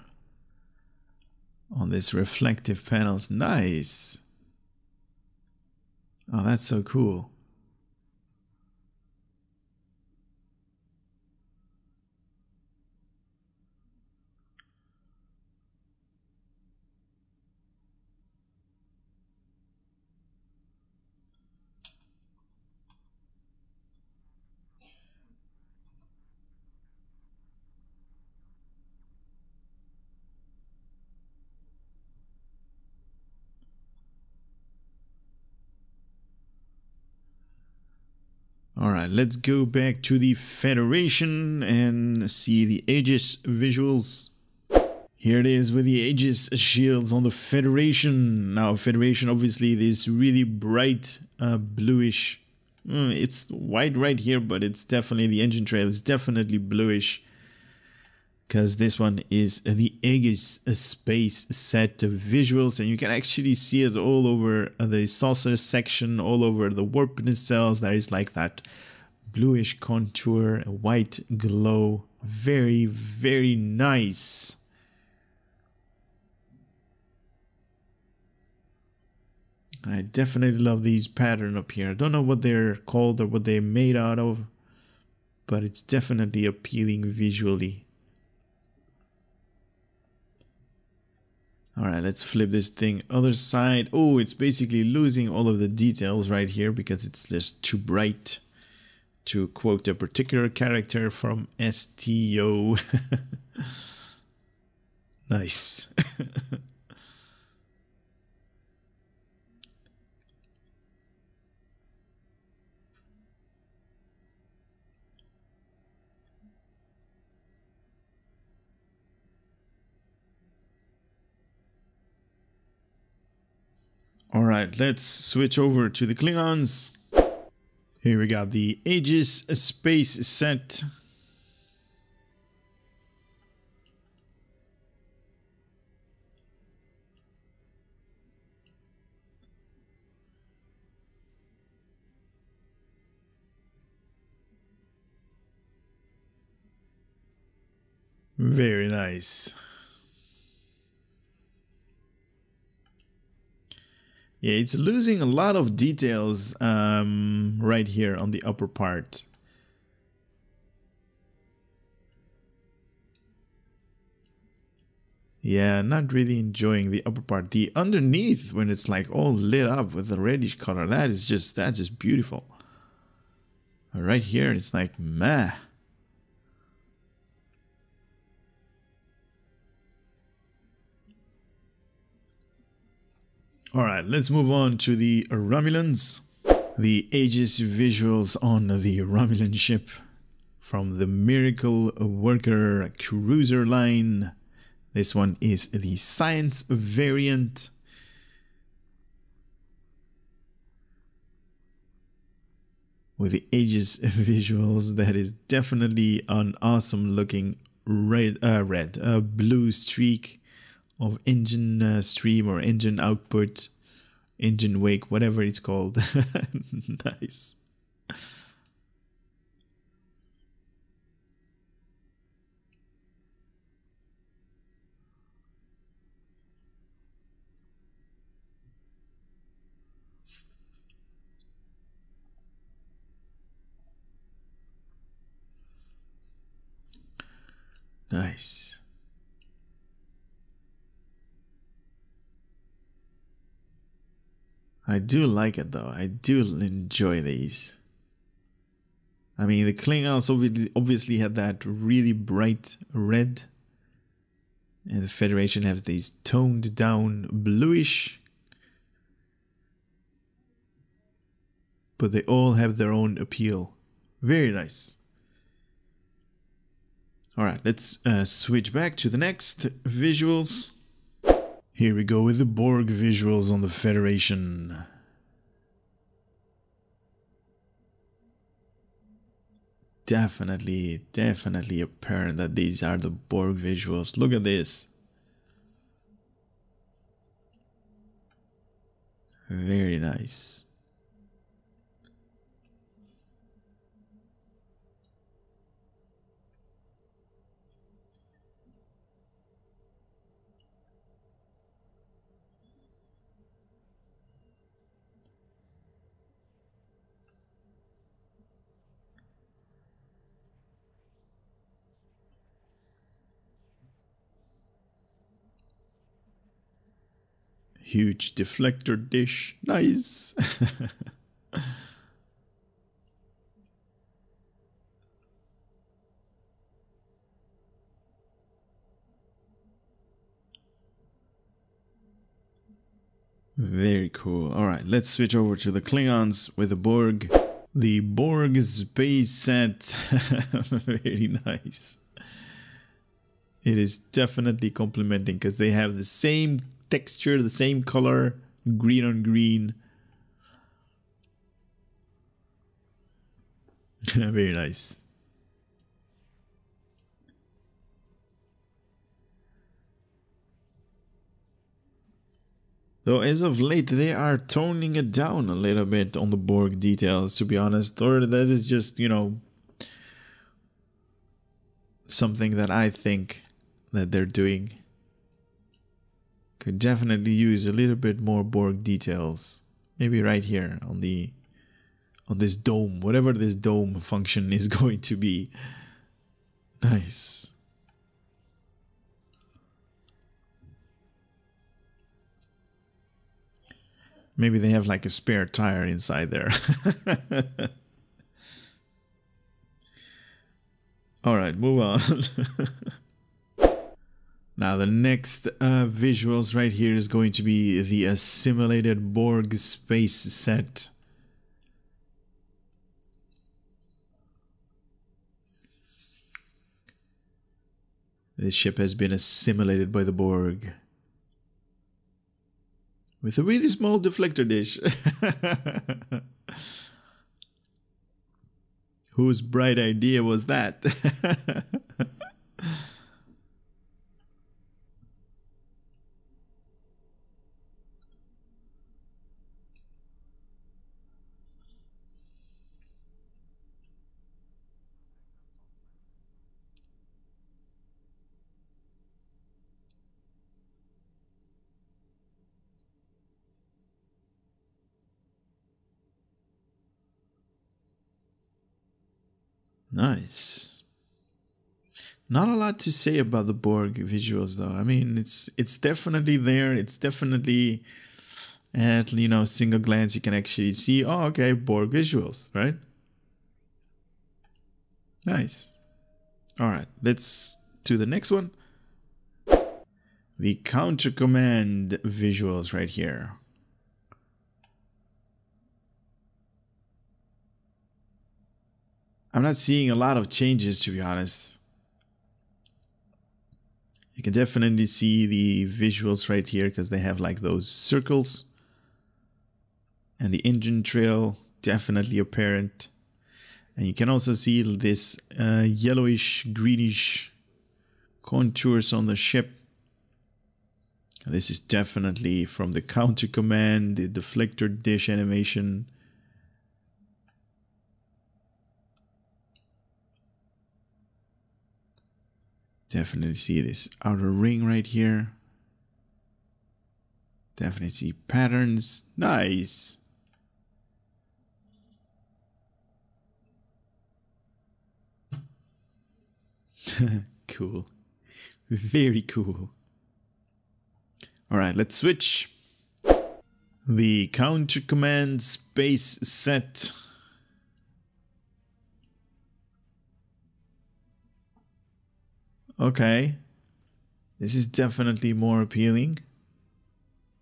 on this reflective panels. Nice. Oh, that's so cool. All right, let's go back to the Federation and see the Aegis visuals. Here it is with the Aegis shields on the Federation. Now, Federation, obviously, this really bright bluish. It's white right here, but it's definitely, the engine trail is definitely bluish. Because this one is the Aegis Space set of visuals, and you can actually see it all over the saucer section, all over the warp nacelles. There is like that bluish contour, a white glow. Very, very nice. I definitely love these pattern up here. I don't know what they're called or what they're made out of, but it's definitely appealing visually. Alright, let's flip this thing other side. Oh, it's basically losing all of the details right here because it's just too bright. To quote a particular character from S.T.O. Nice. Alright, let's switch over to the Klingons. Here we got the Aegis Space set. Very nice. Yeah, it's losing a lot of details right here on the upper part. Yeah, not really enjoying the upper part. The underneath, when it's like all lit up with the reddish color, that's just beautiful. Right here, it's like meh. Alright, let's move on to the Romulans. The Aegis visuals on the Romulan ship from the Miracle Worker cruiser line. This one is the science variant. With the Aegis visuals, that is definitely an awesome looking blue streak of engine stream or engine output, engine wake, whatever it's called. Nice. Nice. I do like it though. I do enjoy these. I mean, the Klingons obviously had that really bright red. And the Federation has these toned down bluish. But they all have their own appeal. Very nice. Alright, let's switch back to the next visuals. Here we go with the Borg visuals on the Federation. Definitely apparent that these are the Borg visuals. Look at this. Very nice. Huge deflector dish. Nice. Very cool. Alright, let's switch over to the Klingons with the Borg. The Borg space set. Very nice. It is definitely complementing because they have the same texture, the same color, green on green. Very nice. Though as of late, they are toning it down a little bit on the Borg details, to be honest. Or that is just, you know, something that I think that they're doing. Could definitely use a little bit more Borg details. Maybe right here on this dome, whatever this dome function is going to be. Nice. Maybe they have like a spare tire inside there. Alright, move on. Now the next visuals right here is going to be the Assimilated Borg space set. This ship has been assimilated by the Borg. With a really small deflector dish. Whose bright idea was that? Nice. Not a lot to say about the Borg visuals though. I mean, it's definitely there. It's definitely at, you know, single glance you can actually see, oh, okay, Borg visuals, right? Nice. All right, let's do the next one. The counter command visuals right here. I'm not seeing a lot of changes, to be honest. You can definitely see the visuals right here because they have like those circles. And the engine trail, definitely apparent. And you can also see this yellowish, greenish contours on the ship. This is definitely from the counter command, the deflector dish animation. Definitely see this outer ring right here. Definitely see patterns. Nice. Cool. Very cool. All right, let's switch. The counter command space set. Okay, this is definitely more appealing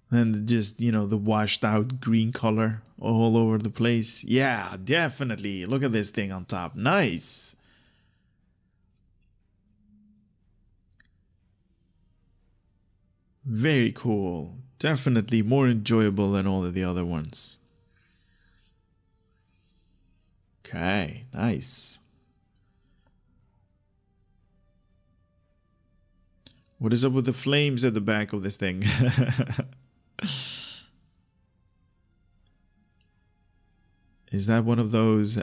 than just, you know, the washed out green color all over the place. Yeah, definitely. Look at this thing on top. Nice. Very cool. Definitely more enjoyable than all of the other ones. Okay, nice. What is up with the flames at the back of this thing? Is that one of those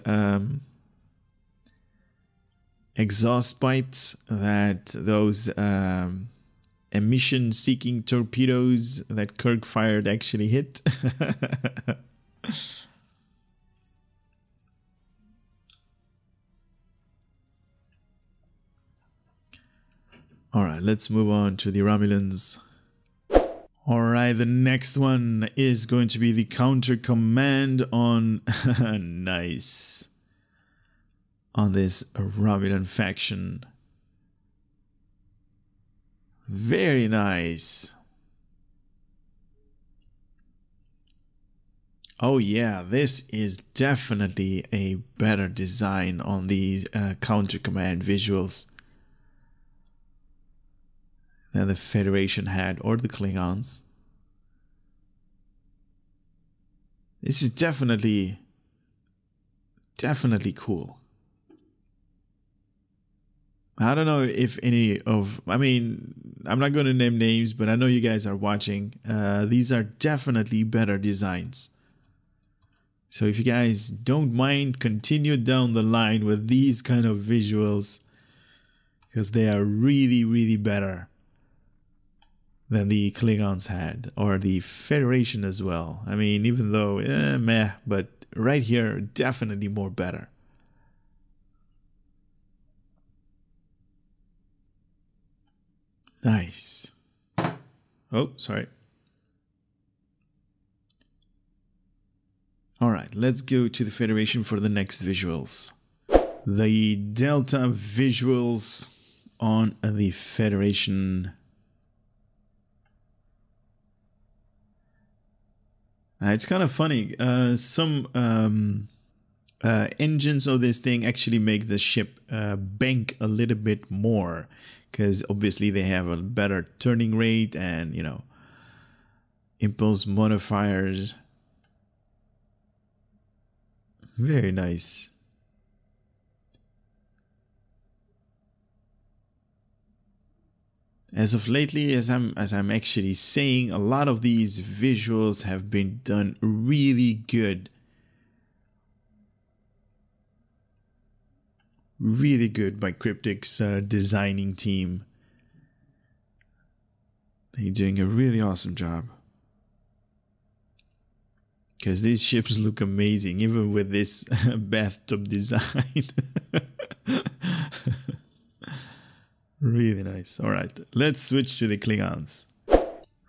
exhaust pipes that those emission-seeking torpedoes that Kirk fired actually hit? Alright, let's move on to the Romulans. Alright, the next one is going to be the counter command on... nice. On this Romulan faction. Very nice. Oh yeah, this is definitely a better design on the counter command visuals. than the Federation had, or the Klingons. This is definitely cool. I don't know if any of, I mean, I'm not going to name names, but I know you guys are watching. These are definitely better designs. So if you guys don't mind, continue down the line with these kind of visuals, because they are really, really better than the Klingons had, or the Federation as well. I mean, even though, meh, but right here, definitely more better. Nice. Oh, sorry. All right, let's go to the Federation for the next visuals. The Delta visuals on the Federation. It's kind of funny. Some engines of this thing actually make the ship bank a little bit more, because obviously they have a better turning rate and, you know, impulse modifiers. Very nice. As of lately, as I'm actually saying, a lot of these visuals have been done really good. Really good by Cryptic's designing team. They're doing a really awesome job. Because these ships look amazing, even with this bathtub design. Really nice. All right, let's switch to the Klingons.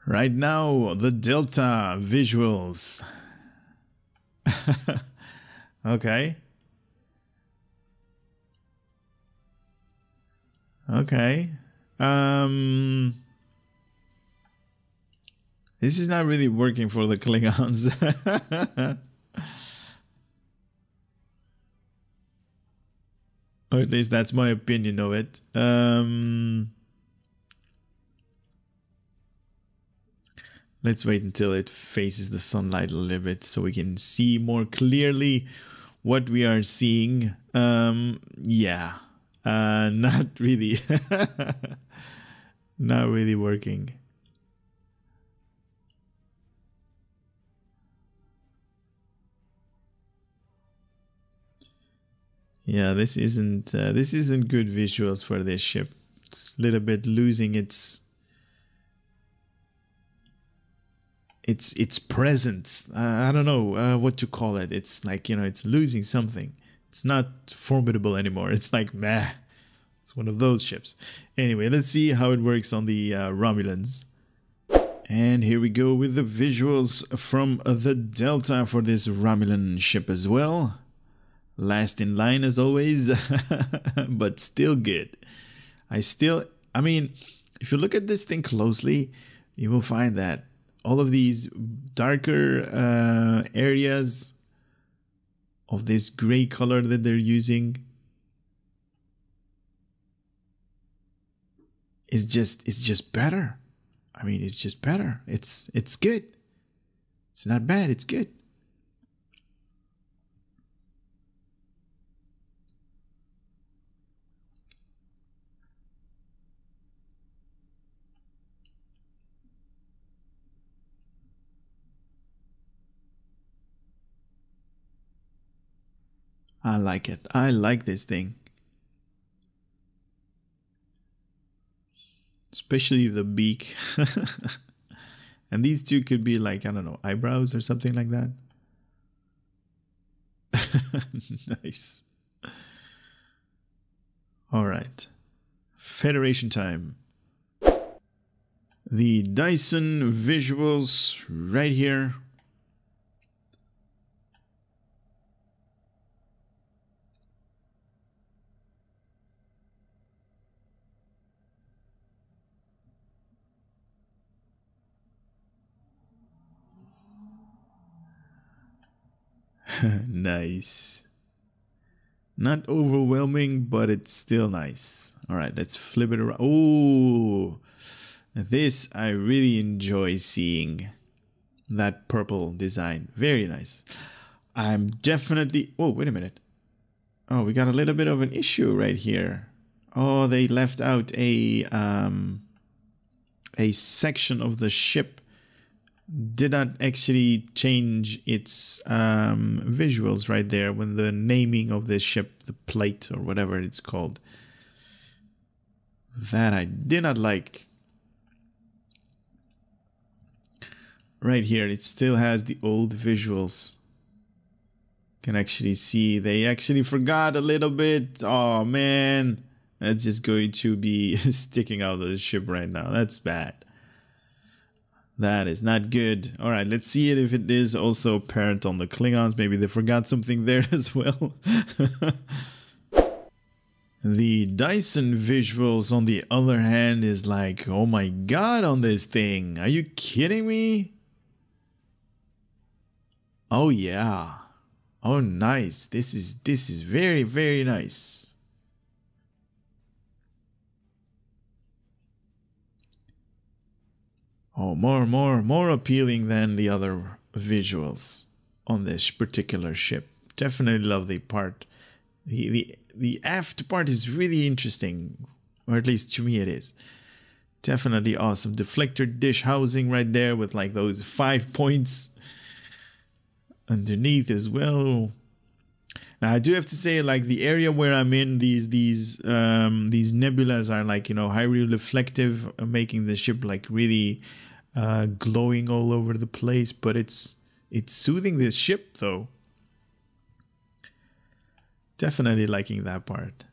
Right now, the Delta visuals. Okay. Okay. This is not really working for the Klingons. Or at least that's my opinion of it. Let's wait until it faces the sunlight a little bit so we can see more clearly what we are seeing. Yeah. Not really. Not really working. Yeah, this isn't good visuals for this ship. It's a little bit losing its presence. I don't know what to call it. It's like, you know, it's losing something. It's not formidable anymore. It's like, meh. It's one of those ships. Anyway, let's see how it works on the Romulans. And here we go with the visuals from the Delta for this Romulan ship as well. Last in line as always, but still good. I mean, if you look at this thing closely, you will find that all of these darker areas of this gray color that they're using is just better. I mean, it's just better. It's good. It's not bad. It's good. I like it. I like this thing. Especially the beak. And these two could be like, I don't know, eyebrows or something like that. Nice. All right. Federation time. The Dyson visuals right here. Nice. Not overwhelming, but it's still nice. All right, let's flip it around. Oh, This I really enjoy seeing. That purple design. Very nice. I'm definitely... Oh, wait a minute. Oh, we got a little bit of an issue right here. Oh, they left out a section of the ship. Did not actually change its visuals right there when the naming of the ship, the plate or whatever it's called. That I did not like. Right here, it still has the old visuals. Can actually see they actually forgot a little bit. Oh man, that's just going to be sticking out of the ship right now. That's bad. That is not good. All right, let's see it if it is also apparent on the Klingons. Maybe they forgot something there as well. The Dyson visuals, on the other hand, is like, oh my god, on this thing. Are you kidding me? Oh yeah. Oh nice. This is very, very nice. Oh, more appealing than the other visuals on this particular ship. Definitely love the part. The aft part is really interesting, or at least to me it is. Definitely awesome. Deflector dish housing right there with like those 5 points underneath as well. Now I do have to say, like, the area where I'm in, these nebulas are like, you know, highly reflective, making the ship like really glowing all over the place. But it's soothing this ship though. Definitely liking that part.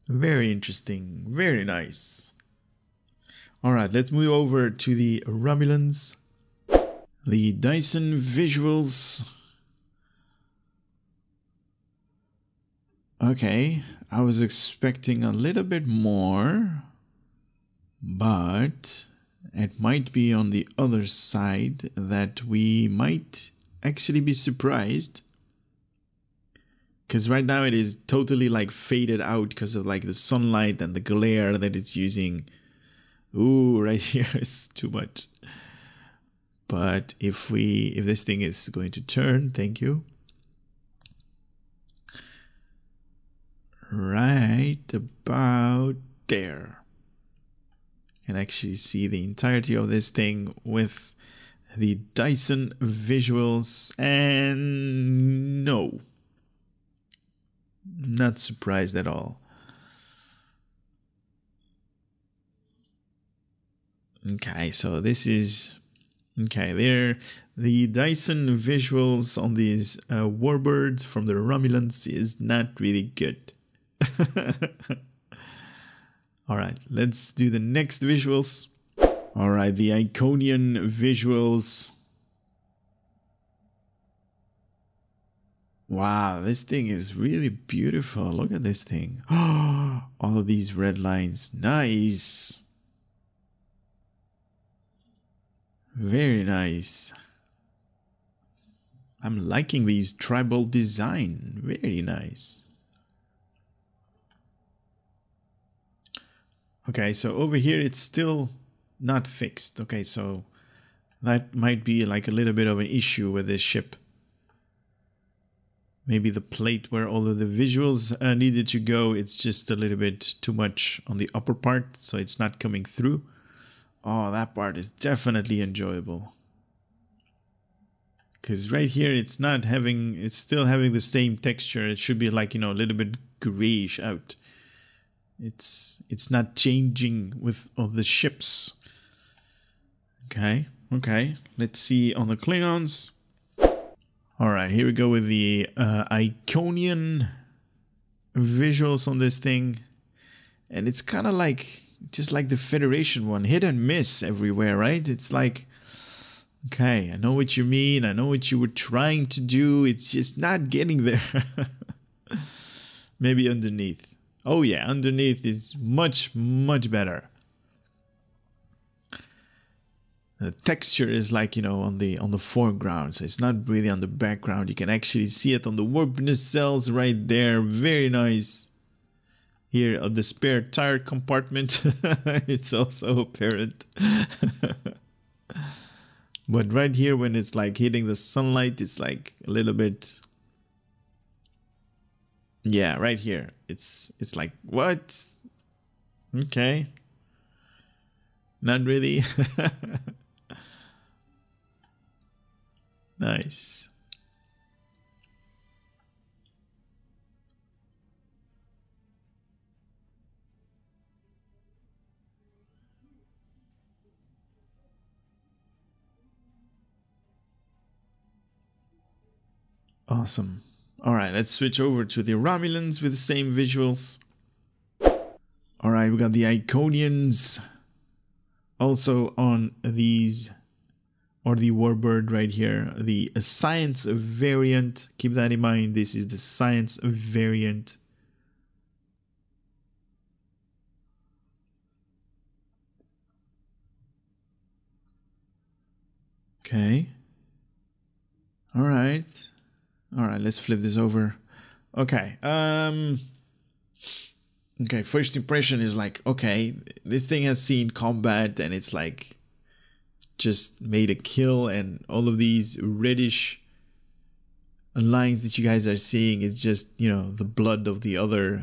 Very interesting. Very nice. All right, let's move over to the Romulans. The Dyson visuals. Okay, I was expecting a little bit more, but it might be on the other side that we might actually be surprised. Because right now it is totally like faded out because of like the sunlight and the glare that it's using. Ooh, right here is too much. But if this thing is going to turn, thank you. Right about there. You can actually see the entirety of this thing with the Dyson visuals, and no. Not surprised at all. Okay, so this is... Okay, there, the Dyson visuals on these Warbirds from the Romulans is not really good. Alright, let's do the next visuals. Alright, the Iconian visuals. Wow, this thing is really beautiful. Look at this thing. All of these red lines. Nice. Very nice. I'm liking these tribal design. Very nice. Okay, so over here it's still not fixed. Okay, so that might be like a little bit of an issue with this ship. Maybe the plate where all of the visuals needed to go, it's just a little bit too much on the upper part, so it's not coming through. Oh, that part is definitely enjoyable. Because right here it's still having the same texture. It should be like, you know, a little bit grayish out. It's not changing with all the ships. Okay, let's see on the Klingons. Alright, here we go with the Iconian visuals on this thing. And it's kind of like, just like the Federation one, hit and miss everywhere, right? It's like, okay, I know what you mean, I know what you were trying to do, it's just not getting there. Maybe underneath. Oh yeah, underneath is much, much better. The texture is like, you know, on the foreground, so it's not really on the background. You can actually see it on the warp nacelles right there. Very nice. Here on the spare tire compartment, it's also apparent. But right here, when it's like hitting the sunlight, it's like a little bit. Yeah, right here. It's like, what? Okay. Not really. Nice. Awesome. All right, let's switch over to the Romulans with the same visuals. All right, we got the Iconians also on these, or the Warbird right here, the science variant. Keep that in mind. This is the science variant. Okay. All right. All right, let's flip this over. Okay. Okay, first impression is like, okay, this thing has seen combat and it's like just made a kill, and all of these reddish lines that you guys are seeing is just, you know, the blood of the other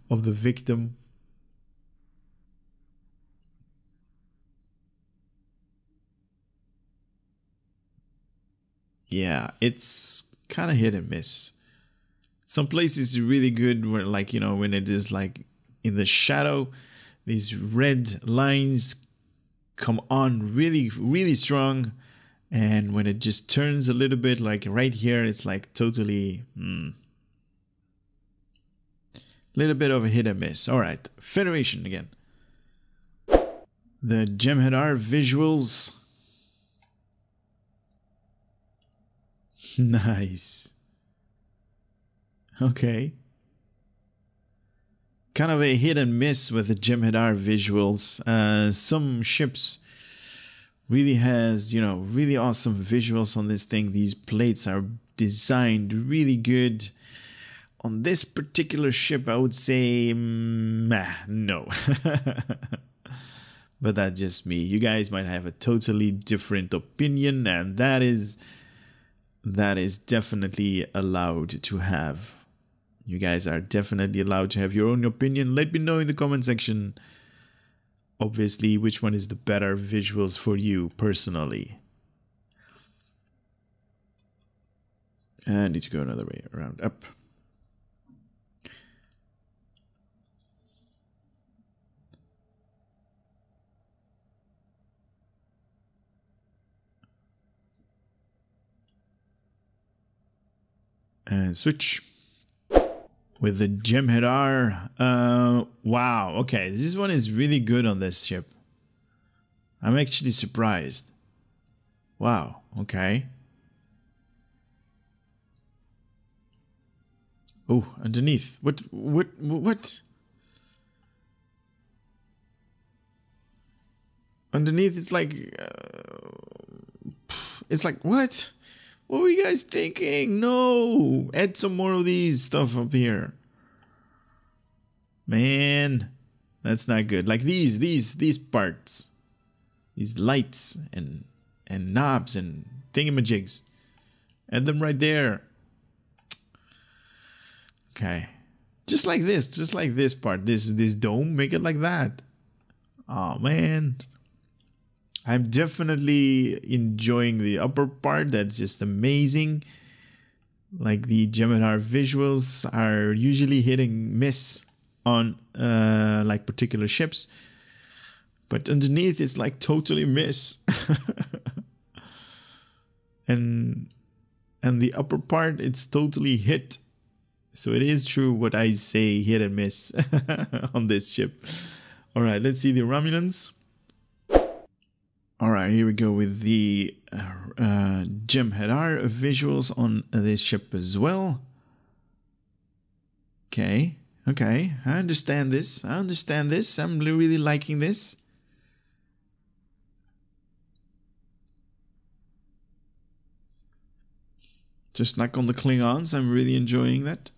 of the victim. Yeah, it's kind of hit and miss. Some places is really good where, like, you know, when it is like in the shadow, these red lines come on really, really strong. And when it just turns a little bit, like right here, it's like totally little bit of a hit and miss. All right, Federation again. The Jem'Hadar visuals. Nice. Okay. Kind of a hit and miss with the Jem'Hadar visuals. Some ships really has, you know, really awesome visuals on this thing. These plates are designed really good. On this particular ship, I would say, no. But that's just me. You guys might have a totally different opinion, and that is definitely allowed to have. You guys are definitely allowed to have your own opinion. Let me know in the comment section, obviously, which one is the better visuals for you personally. I need to go another way around up. And switch with the Jem'Hadar. Wow, okay, this one is really good on this ship. I'm actually surprised. Wow, okay. Oh, underneath. What? Underneath, it's like what? What were you guys thinking? No! Add some more of these stuff up here. Man, that's not good. Like these parts. These lights and knobs and thingamajigs. Add them right there. Okay. Just like this part. This dome, make it like that. Oh man. I'm definitely enjoying the upper part. That's just amazing. Like the Jem'Hadar visuals are usually hitting miss on like particular ships, but underneath it's like totally miss. and the upper part, it's totally hit. So it is true what I say, hit and miss on this ship. All right, let's see the Romulans. All right, here we go with the Jem'Hadar visuals on this ship as well. Okay, I understand this. I'm really liking this. Just like on the Klingons, I'm really enjoying that.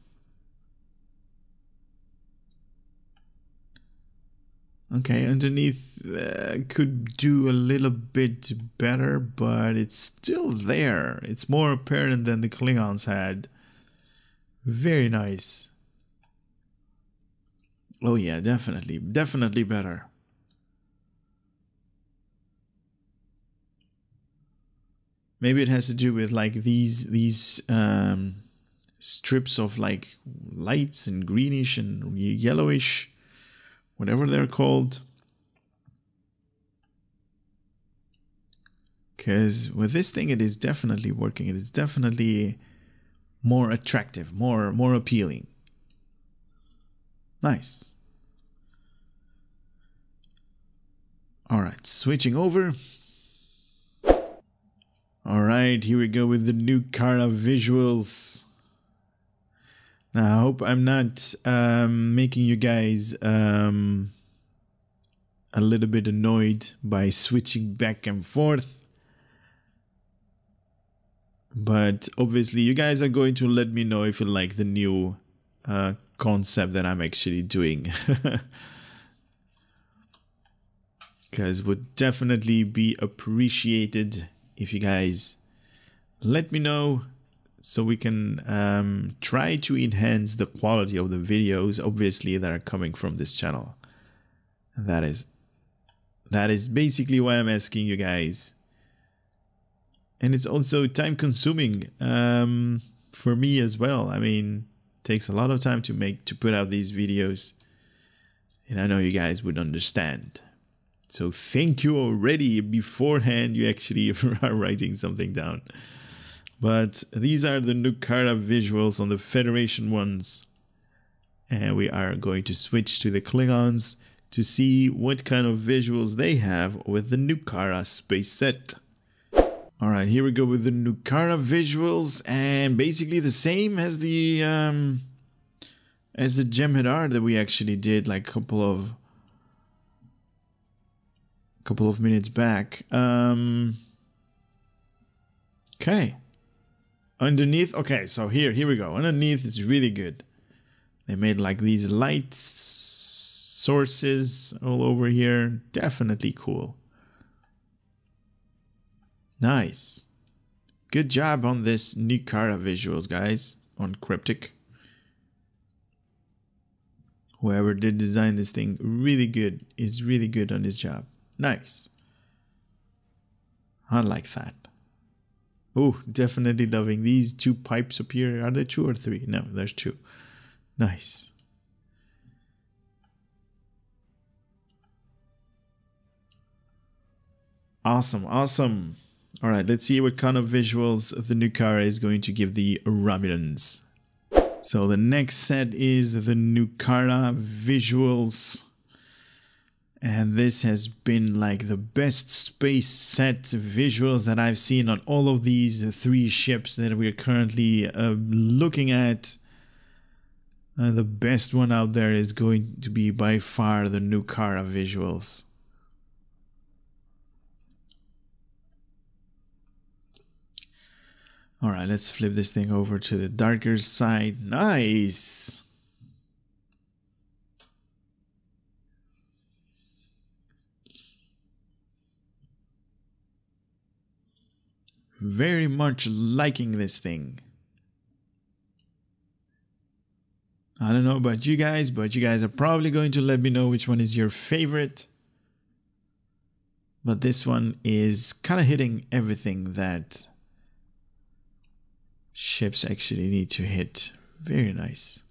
Okay, underneath could do a little bit better, but it's still there. It's more apparent than the Klingons had. Very nice. Oh yeah, definitely. Definitely better. Maybe it has to do with like these strips of like lights and greenish and yellowish, whatever they're called. Because with this thing, it is definitely working. It is definitely more attractive, more appealing. Nice. All right, switching over. All right, here we go with the Nukara visuals. Now, I hope I'm not making you guys a little bit annoyed by switching back and forth. But obviously, you guys are going to let me know if you like the new concept that I'm actually doing. Because would definitely be appreciated if you guys let me know, so we can try to enhance the quality of the videos, obviously, that are coming from this channel. That is basically why I'm asking you guys. And it's also time consuming for me as well. I mean, it takes a lot of time to put out these videos, and I know you guys would understand. So thank you already beforehand. You actually are writing something down. But these are the Nukara visuals on the Federation ones. And we are going to switch to the Klingons to see what kind of visuals they have with the Nukara space set. Alright, here we go with the Nukara visuals, and basically the same as the Jem'Hadar that we actually did like a couple of minutes back. Okay. Underneath, okay, so here we go. Underneath is really good. They made like these light sources all over here. Definitely cool. Nice. Good job on this Nukara visuals, guys, on Cryptic. Whoever did design this thing, really good, is really good on his job. Nice. I like that. Oh, definitely loving these two pipes up here. Are there 2 or 3? No, there's 2. Nice. Awesome, awesome. All right, let's see what kind of visuals the Nukara is going to give the Romulans. So the next set is the Nukara visuals. And this has been like the best space set visuals that I've seen on all of these 3 ships that we're currently looking at. The best one out there is going to be by far the Nukara visuals. Alright, let's flip this thing over to the darker side. Nice! Very much liking this thing. I don't know about you guys, but you guys are probably going to let me know which one is your favorite. But this one is kind of hitting everything that ships actually need to hit. Very nice.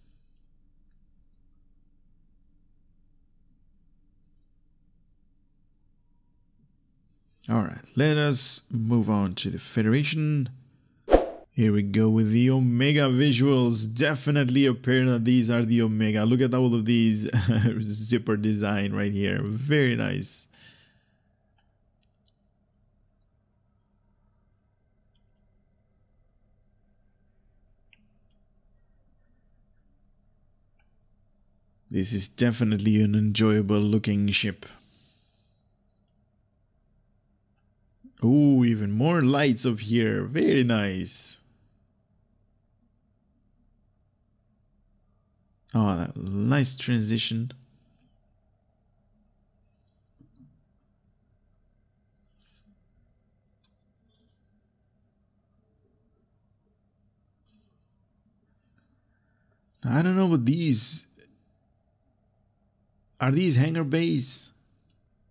Alright, let us move on to the Federation. Here we go with the Omega visuals. Definitely apparent that these are the Omega. Look at all of these zipper design right here. Very nice. This is definitely an enjoyable looking ship. Oh, even more lights up here. Very nice. Oh, that nice transition. I don't know what these... Are these hangar bays?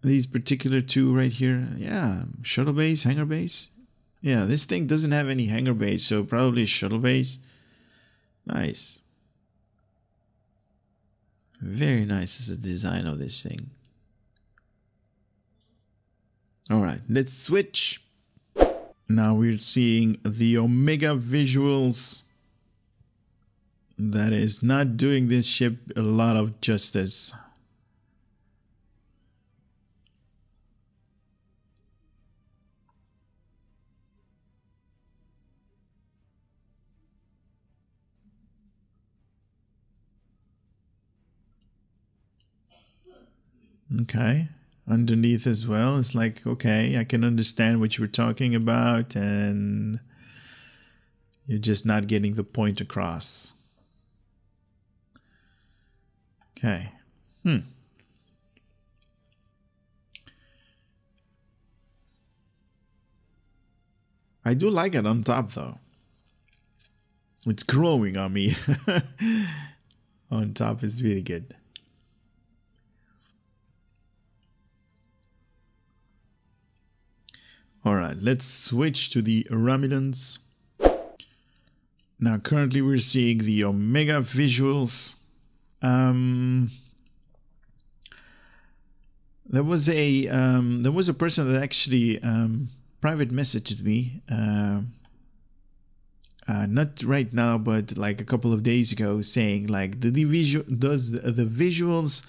These particular two right here? Yeah, shuttle base, hangar base. Yeah, this thing doesn't have any hangar base, so probably shuttle base. Nice. Very nice is the design of this thing. Alright, let's switch. Now we're seeing the Omega visuals. That is not doing this ship a lot of justice. Okay, underneath as well, it's like, okay, I can understand what you were talking about, and you're just not getting the point across. Okay. I do like it on top, though. It's growing on me. On top is really good. Alright, let's switch to the Romulans. Now, currently we're seeing the Omega visuals. There was a person that actually private messaged me, not right now, but like a couple of days ago, saying like, does the visuals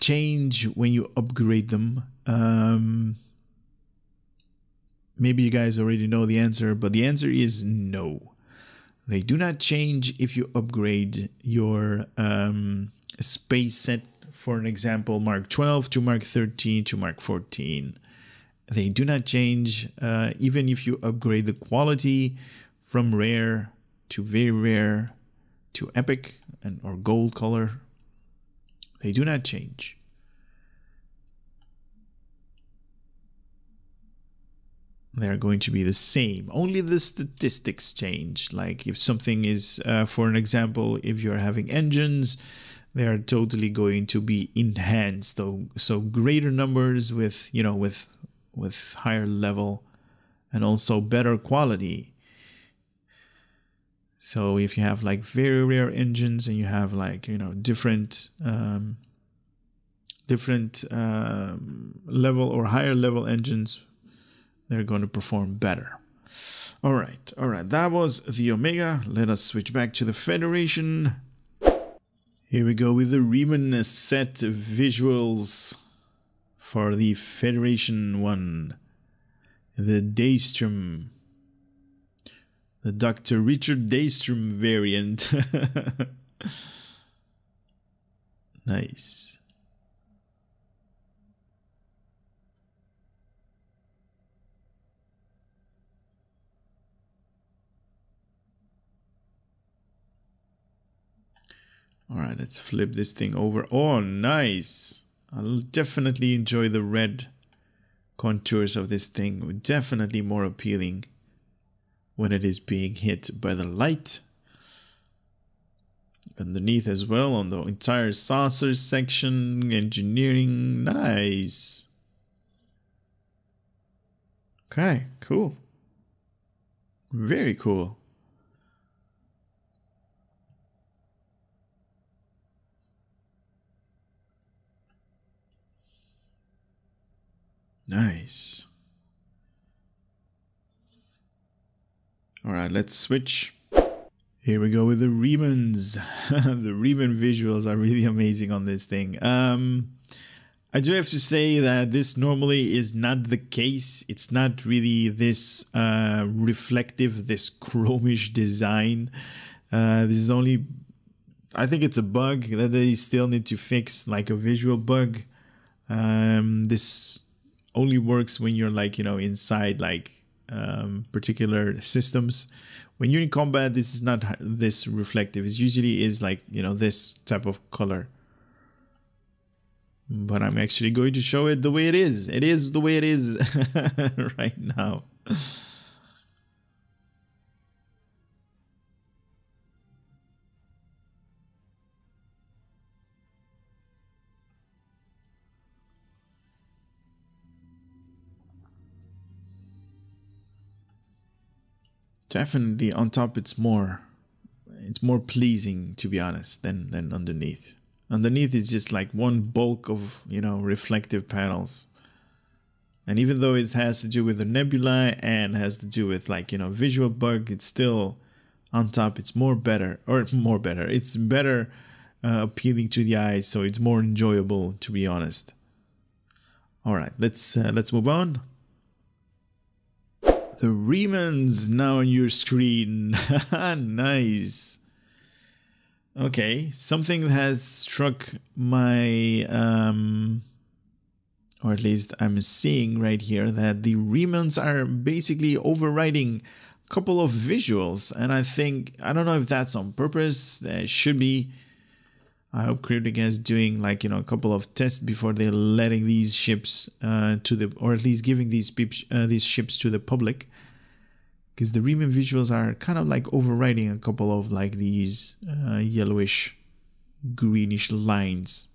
change when you upgrade them? Maybe you guys already know the answer, but the answer is no. They do not change if you upgrade your space set, for an example, Mark 12 to Mark 13 to Mark 14. They do not change even if you upgrade the quality from rare to very rare to epic or gold color. They do not change. They're going to be the same. Only the statistics change. Like if something is, for an example, if you're having engines, they are totally going to be enhanced. So greater numbers with, you know, with higher level and also better quality. So if you have like very rare engines and you have like, you know, different level or higher level engines, they're going to perform better. All right. That was the Omega. Let us switch back to the Federation. Here we go with the Reman set visuals for the Federation 1. The Daystrom. The Dr. Richard Daystrom variant. Nice. All right, let's flip this thing over. Oh, nice. I'll definitely enjoy the red contours of this thing. Definitely more appealing when it is being hit by the light. Underneath as well on the entire saucer section. Engineering. Nice. Okay, cool. Very cool. Nice. All right, let's switch. Here we go with the Remans. The Reman visuals are really amazing on this thing. I do have to say that this normally is not the case. It's not really this reflective, this chromish design. This is only, I think it's a bug that they still need to fix, like a visual bug. This only works when you're like, you know, inside like particular systems. When you're in combat, this is not this reflective. It usually is like, you know, this type of color. But I'm actually going to show it the way it is. It is the way it is right now. Definitely on top it's more pleasing, to be honest, than underneath. Underneath is just like one bulk of, you know, reflective panels. And even though it has to do with the nebula and has to do with, like, you know, visual bug, it's still on top. It's it's better appealing to the eyes, so it's more enjoyable, to be honest. All right, let's move on. The Reman's now on your screen. Nice. Okay, something has struck my or at least I'm seeing right here that the Remans are basically overriding a couple of visuals, and I don't know if that's on purpose. It should be. I hope Cryptic is doing, like, you know, a couple of tests before they're letting these ships or at least giving these ships to the public, because the Reman visuals are kind of like overriding a couple of, like, these yellowish, greenish lines.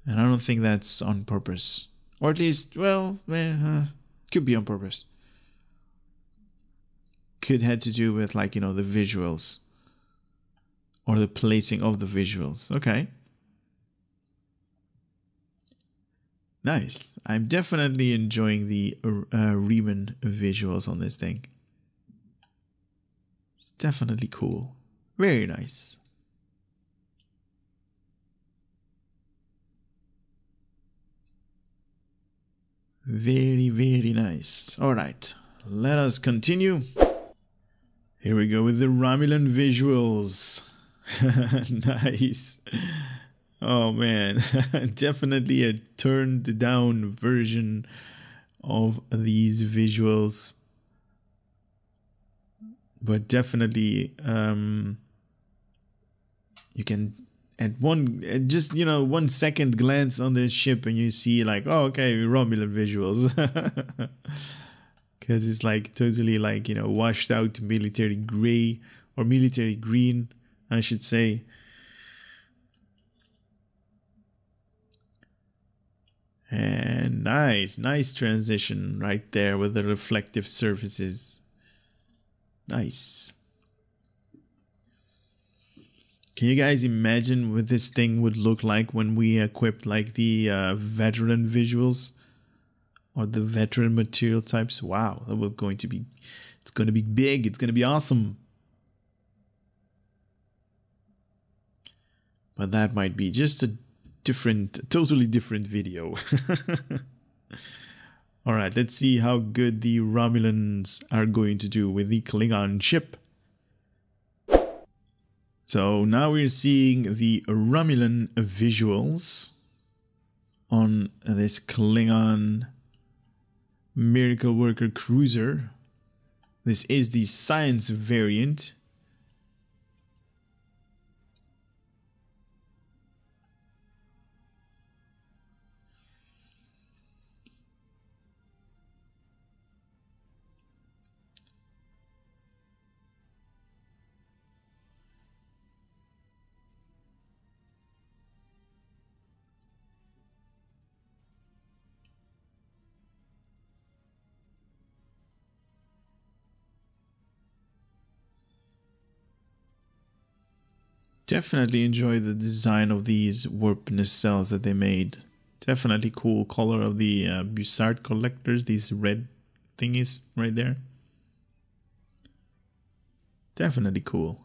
And I don't think that's on purpose. Or at least, well, could be on purpose. Could have to do with, like, you know, the visuals. Or the placing of the visuals. Okay. Nice. I'm definitely enjoying the Reman visuals on this thing. It's definitely cool. Very nice. Very, very nice. All right, let us continue. Here we go with the Romulan visuals. Nice. Oh man, definitely a turned down version of these visuals. But definitely, you can at just, you know, 1 second glance on this ship and you see, like, oh, okay, Romulan visuals. Because it's like totally, like, you know, washed out military gray or military green, I should say. And nice transition right there with the reflective surfaces. Nice. Can you guys imagine what this thing would look like when we equipped, like, the veteran visuals or the veteran material types? Wow, that was going to be, it's going to be big. It's going to be awesome. But that might be just a totally different video. All right, let's see how good the Romulans are going to do with the Klingon ship. So now we're seeing the Romulan visuals on this Klingon Miracle Worker cruiser. This is the science variant. Definitely enjoy the design of these warp nacelles that they made. Definitely cool color of the Bussard collectors, these red thingies right there. Definitely cool.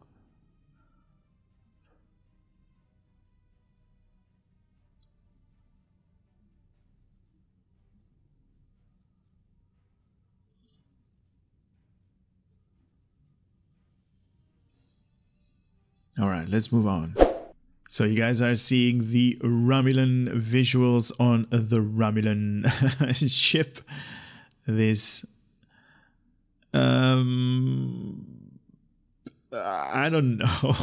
All right, let's move on. So you guys are seeing the Romulan visuals on the Romulan ship. This, I don't know.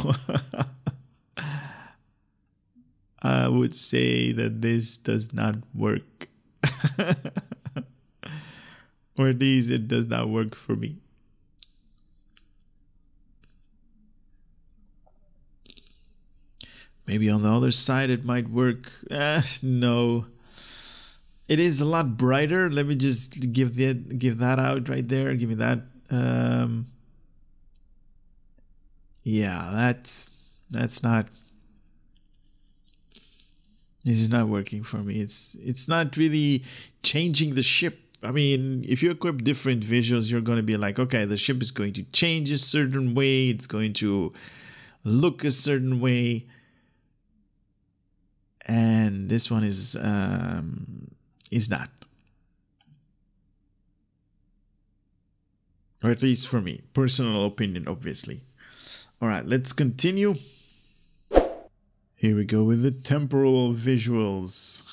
I would say that this does not work. Or at least it does not work for me. Maybe on the other side it might work. No. It is a lot brighter. Let me just give that out right there. Give me that. Yeah, that's not. This is not working for me. It's not really changing the ship. I mean, if you equip different visuals, you're going to be like, okay, the ship is going to change a certain way. It's going to look a certain way. And this one is not. Or at least for me. Personal opinion, obviously. All right, let's continue. Here we go with the temporal visuals.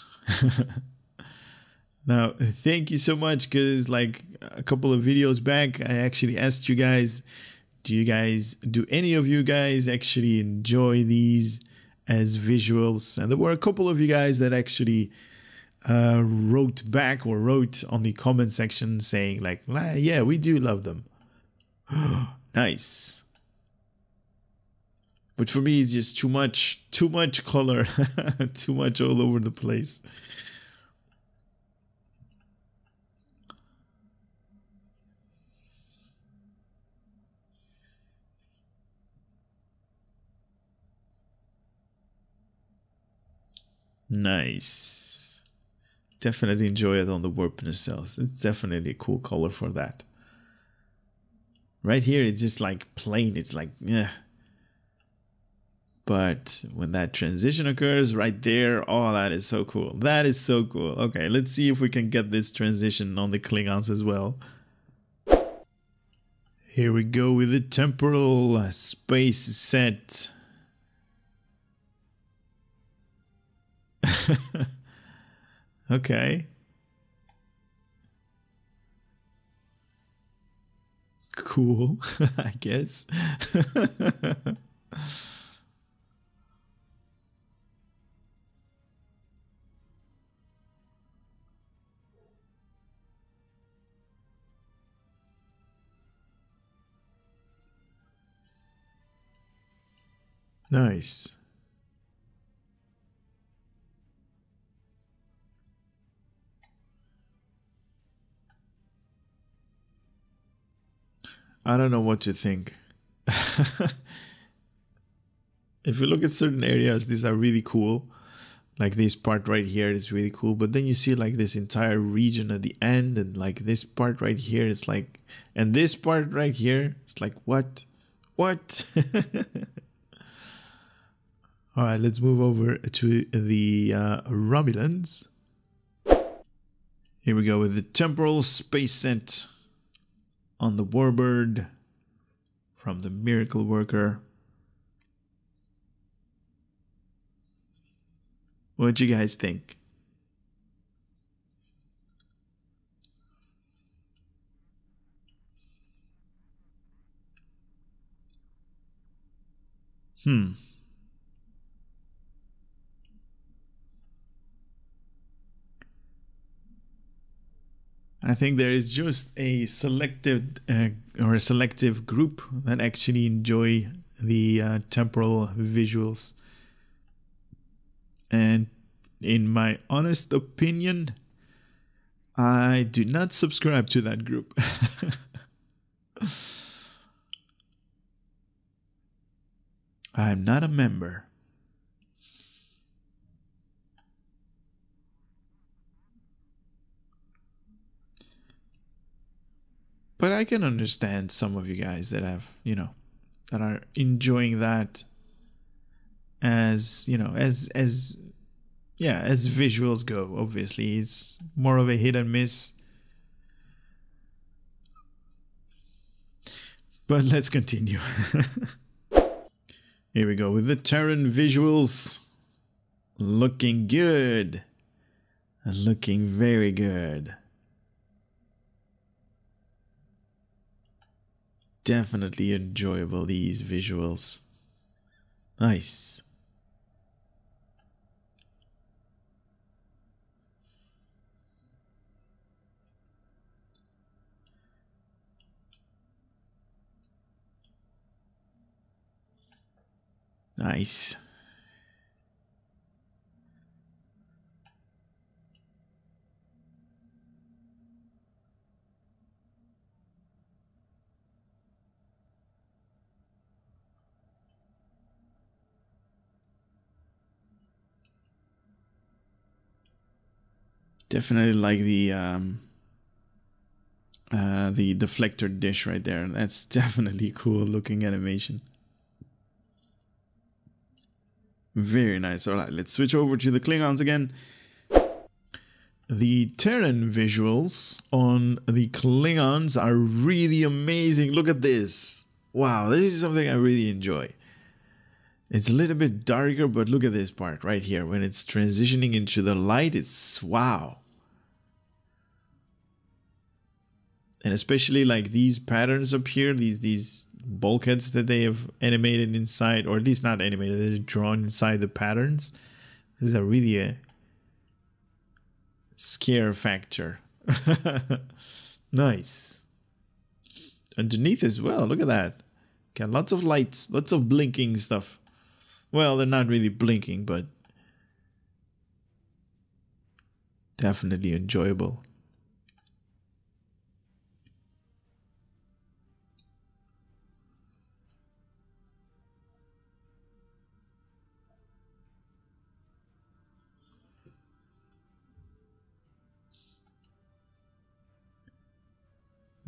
Now, thank you so much, because like a couple of videos back, I actually asked you guys, do any of you guys actually enjoy these as visuals? And there were a couple of you guys that actually wrote back or wrote on the comment section saying like, yeah, we do love them. Nice. But for me, it's just too much color, too much all over the place. Nice. Definitely enjoy it on the warp cells. It's definitely a cool color for that. Right here, it's just like plain. It's like, yeah. But when that transition occurs right there, oh, that is so cool. That is so cool. Okay, let's see if we can get this transition on the Klingons as well. Here we go with the temporal space set. Okay. Cool, I guess. Nice. I don't know what to think. If you look at certain areas, these are really cool. Like this part right here is really cool. But then you see like this entire region at the end, and like this part right here, it's like, and this part right here, it's like, what? What? All right, let's move over to the Romulans. Here we go with the temporal space set on the Warbird from the Miracle Worker. What you guys think? I think there is just a selective group that actually enjoy the temporal visuals. And in my honest opinion, I do not subscribe to that group. I'm not a member. But I can understand some of you guys that have, that are enjoying that as, as visuals go. Obviously, it's more of a hit and miss. But let's continue. Here we go with the Terran visuals. Looking good. Looking very good. Definitely enjoyable, these visuals. Nice. Nice. Definitely like the deflector dish right there. That's definitely cool looking animation. Very nice. All right, let's switch over to the Klingons again. The Terran visuals on the Klingons are really amazing. Look at this. Wow, this is something I really enjoy. It's a little bit darker, but look at this part right here. When it's transitioning into the light, it's wow. And especially like these patterns up here, these bulkheads that they have animated inside, or at least not animated, they're drawn inside the patterns. These are really a scare factor. Nice. Underneath as well, look at that. Got lots of lights, lots of blinking stuff. Well, they're not really blinking, but definitely enjoyable.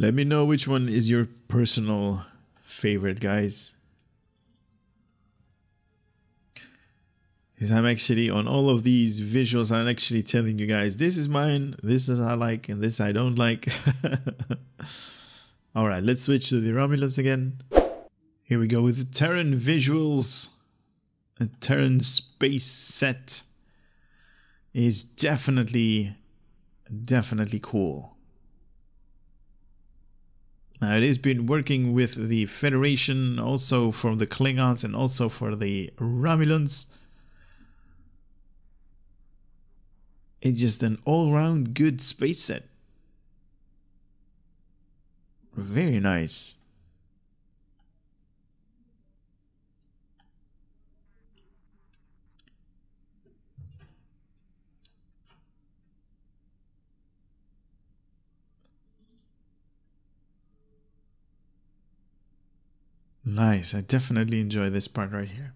Let me know which one is your personal favorite, guys. Because I'm actually on all of these visuals, I'm actually telling you guys, this is mine, this is I like, and this I don't like. Alright, let's switch to the Romulans again. Here we go with the Terran visuals. A Terran space set is definitely cool. Now it has been working with the Federation, also for the Klingons and also for the Romulans. It's just an all-round good space set. Very nice. Nice. I definitely enjoy this part right here.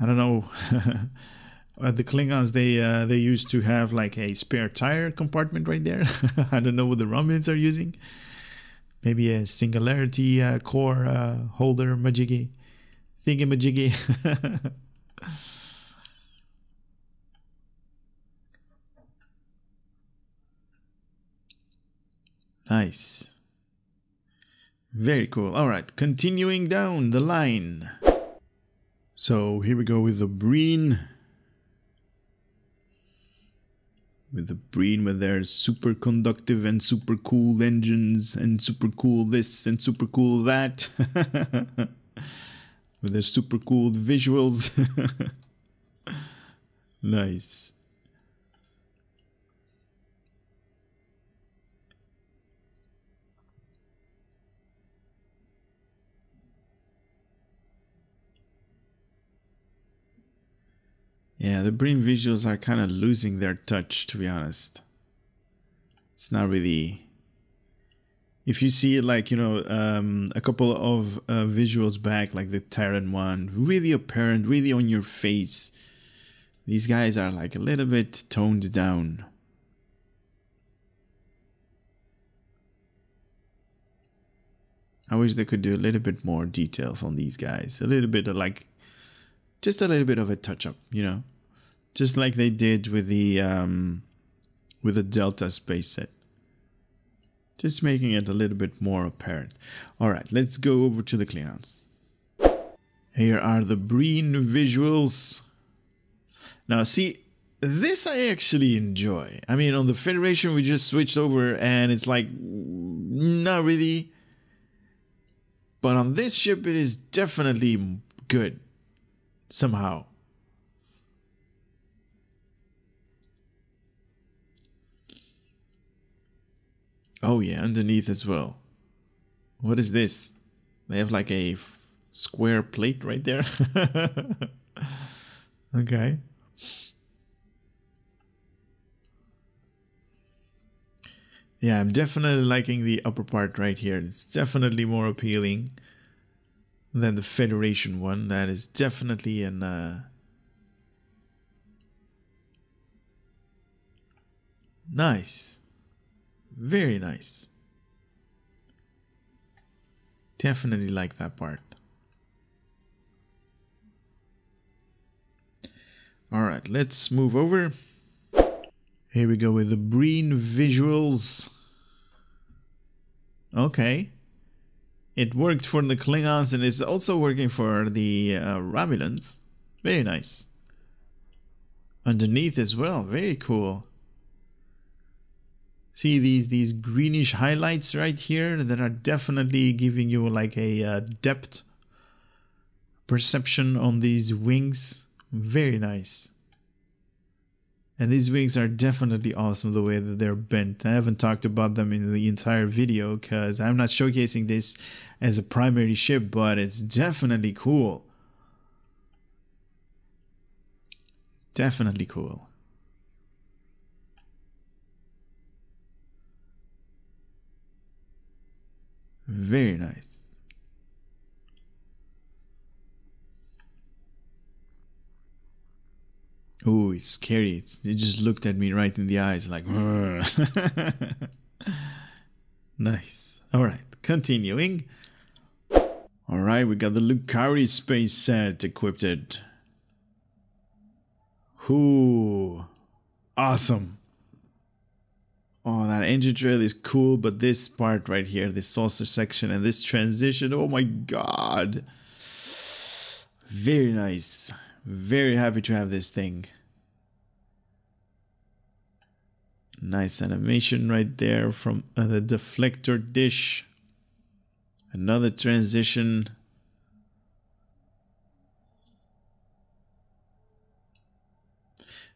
I don't know. The Klingons, they used to have like a spare tire compartment right there. I don't know what the Romulans are using. Maybe a singularity core holder majiggy thingy-majiggy. Nice. Very cool. All right, continuing down the line. So here we go with the Breen. With the Breen with their super conductive and super cool engines and super cool this and super cool that. With their super cool visuals. Nice. Yeah, the Breen visuals are kind of losing their touch, to be honest. It's not really... If you see it like, you know, a couple of visuals back, like the Terran one, really apparent, really on your face. These guys are like a little bit toned down. I wish they could do a little bit more details on these guys. A little bit of like... Just a little bit of a touch-up, you know, just like they did with the Delta space set. Just making it a little bit more apparent. All right, let's go over to the Klingons. Here are the Breen visuals. Now, see, this I actually enjoy. I mean, on the Federation, we just switched over, and it's like not really. But on this ship, it is definitely good. Somehow. Oh yeah, underneath as well. What is this? They have like a square plate right there. Okay. Yeah, I'm definitely liking the upper part right here. It's definitely more appealing than the Federation one. That is definitely an Nice. Very nice. Definitely like that part. Alright, let's move over. Here we go with the Breen visuals. Okay. It worked for the Klingons and it's also working for the Romulans. Very nice. Underneath as well. Very cool. See these greenish highlights right here that are definitely giving you like a depth perception on these wings. Very nice. And these wings are definitely awesome the way that they're bent. I haven't talked about them in the entire video because I'm not showcasing this as a primary ship, but it's definitely cool. Definitely cool. Very nice. Oh, it's scary. It just looked at me right in the eyes like... Nice. Alright, continuing. Alright, we got the Lukari space set equipped. Ooh, awesome. Oh, that engine trail is cool, but this part right here, this saucer section and this transition, oh my god. Very nice. Very happy to have this thing. Nice animation right there from the deflector dish. Another transition.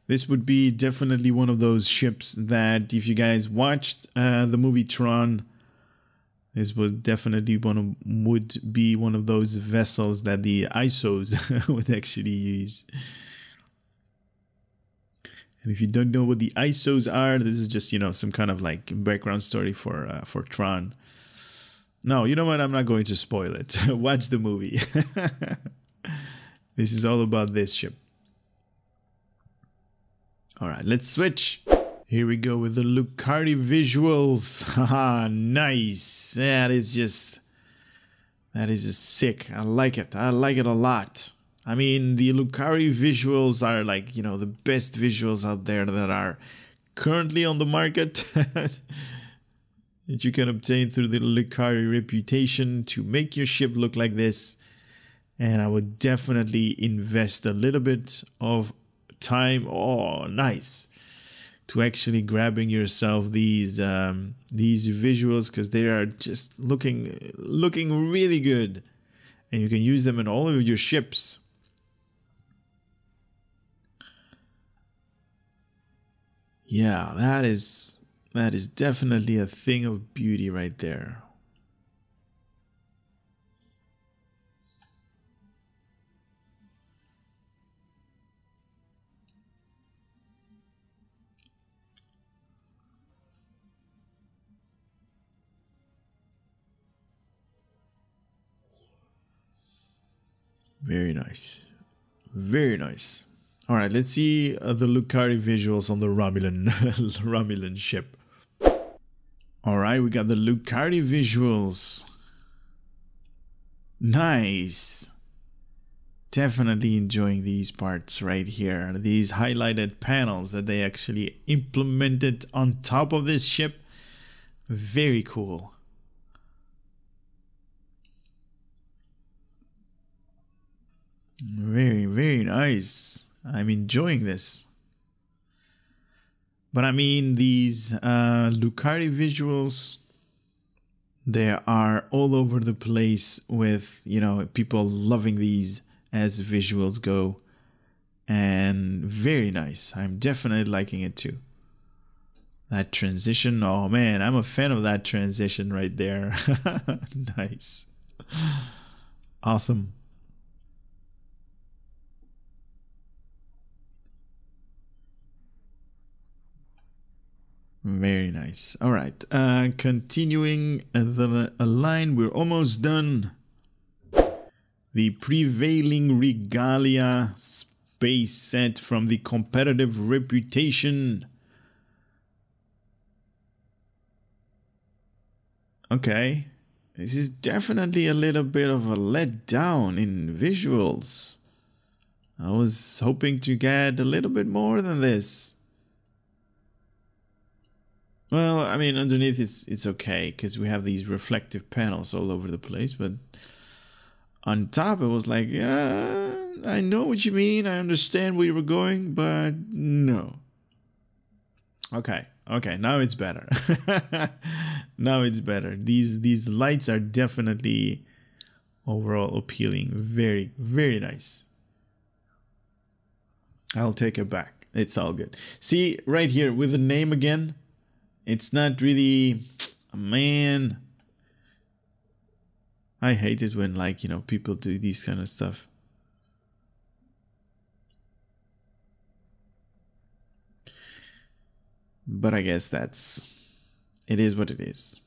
This would be definitely one of those ships that if you guys watched the movie Tron, this would definitely would be one of those vessels that the ISOs would actually use. And if you don't know what the ISOs are, this is just, you know, some kind of like background story for Tron. No, you know what? I'm not going to spoil it. Watch the movie. This is all about this ship. All right, let's switch. Here we go with the Lukari visuals. Haha, nice. That is just sick. I like it. I like it a lot. I mean, the Lukari visuals are like, you know, the best visuals out there that are currently on the market that you can obtain through the Lukari reputation to make your ship look like this. And I would definitely invest a little bit of time. Oh, nice. To actually grabbing yourself these visuals because they are just looking really good. And you can use them in all of your ships. Yeah, that is definitely a thing of beauty right there. Very nice. Very nice. All right, let's see the Lukari visuals on the Romulan ship. All right, we got the Lukari visuals. Nice. Definitely enjoying these parts right here. These highlighted panels that they actually implemented on top of this ship. Very cool. Very, very nice. I'm enjoying this. But I mean, these Lukari visuals, they are all over the place with, you know, people loving these as visuals go. And very nice. I'm definitely liking it too. That transition, oh man, I'm a fan of that transition right there. Nice. Awesome. Very nice. All right. Continuing the line, we're almost done. The Prevailing Regalia space set from the competitive reputation. Okay. This is definitely a little bit of a letdown in visuals. I was hoping to get a little bit more than this. Well, I mean, underneath it's okay because we have these reflective panels all over the place, but on top it was like, yeah, I know what you mean, I understand where you were going, but no. Okay, now it's better. Now it's better. These lights are definitely overall appealing. Very, very nice. I'll take it back. It's all good. See, right here with the name again, it's not really, man. I hate it when, like, you know, people do these kind of stuff. But I guess it is what it is.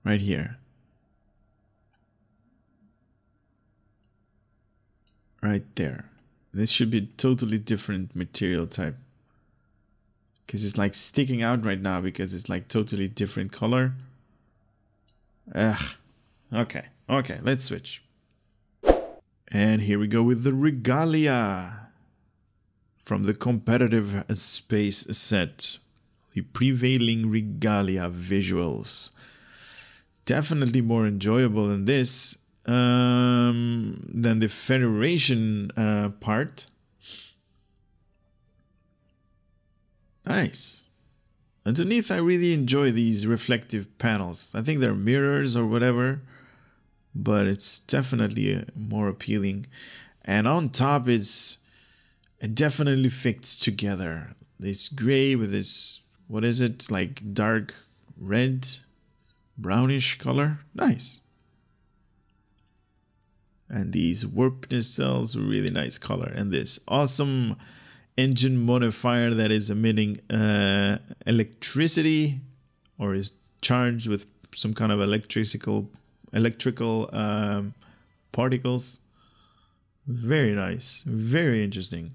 Right here. Right there. This should be a totally different material type. Because it's like sticking out right now because it's like totally different color. Ugh. Okay, let's switch. And here we go with the Regalia from the competitive space set. The Prevailing Regalia visuals. Definitely more enjoyable than this, than the Federation part. Nice. Underneath, I really enjoy these reflective panels. I think they're mirrors or whatever, but it's definitely more appealing. And on top it definitely fits together. This gray with this, what is it, like dark red, brownish color. Nice. And these warp nacelles, really nice color. And this awesome engine modifier that is emitting electricity, or is charged with some kind of electrical particles. Very nice, very interesting.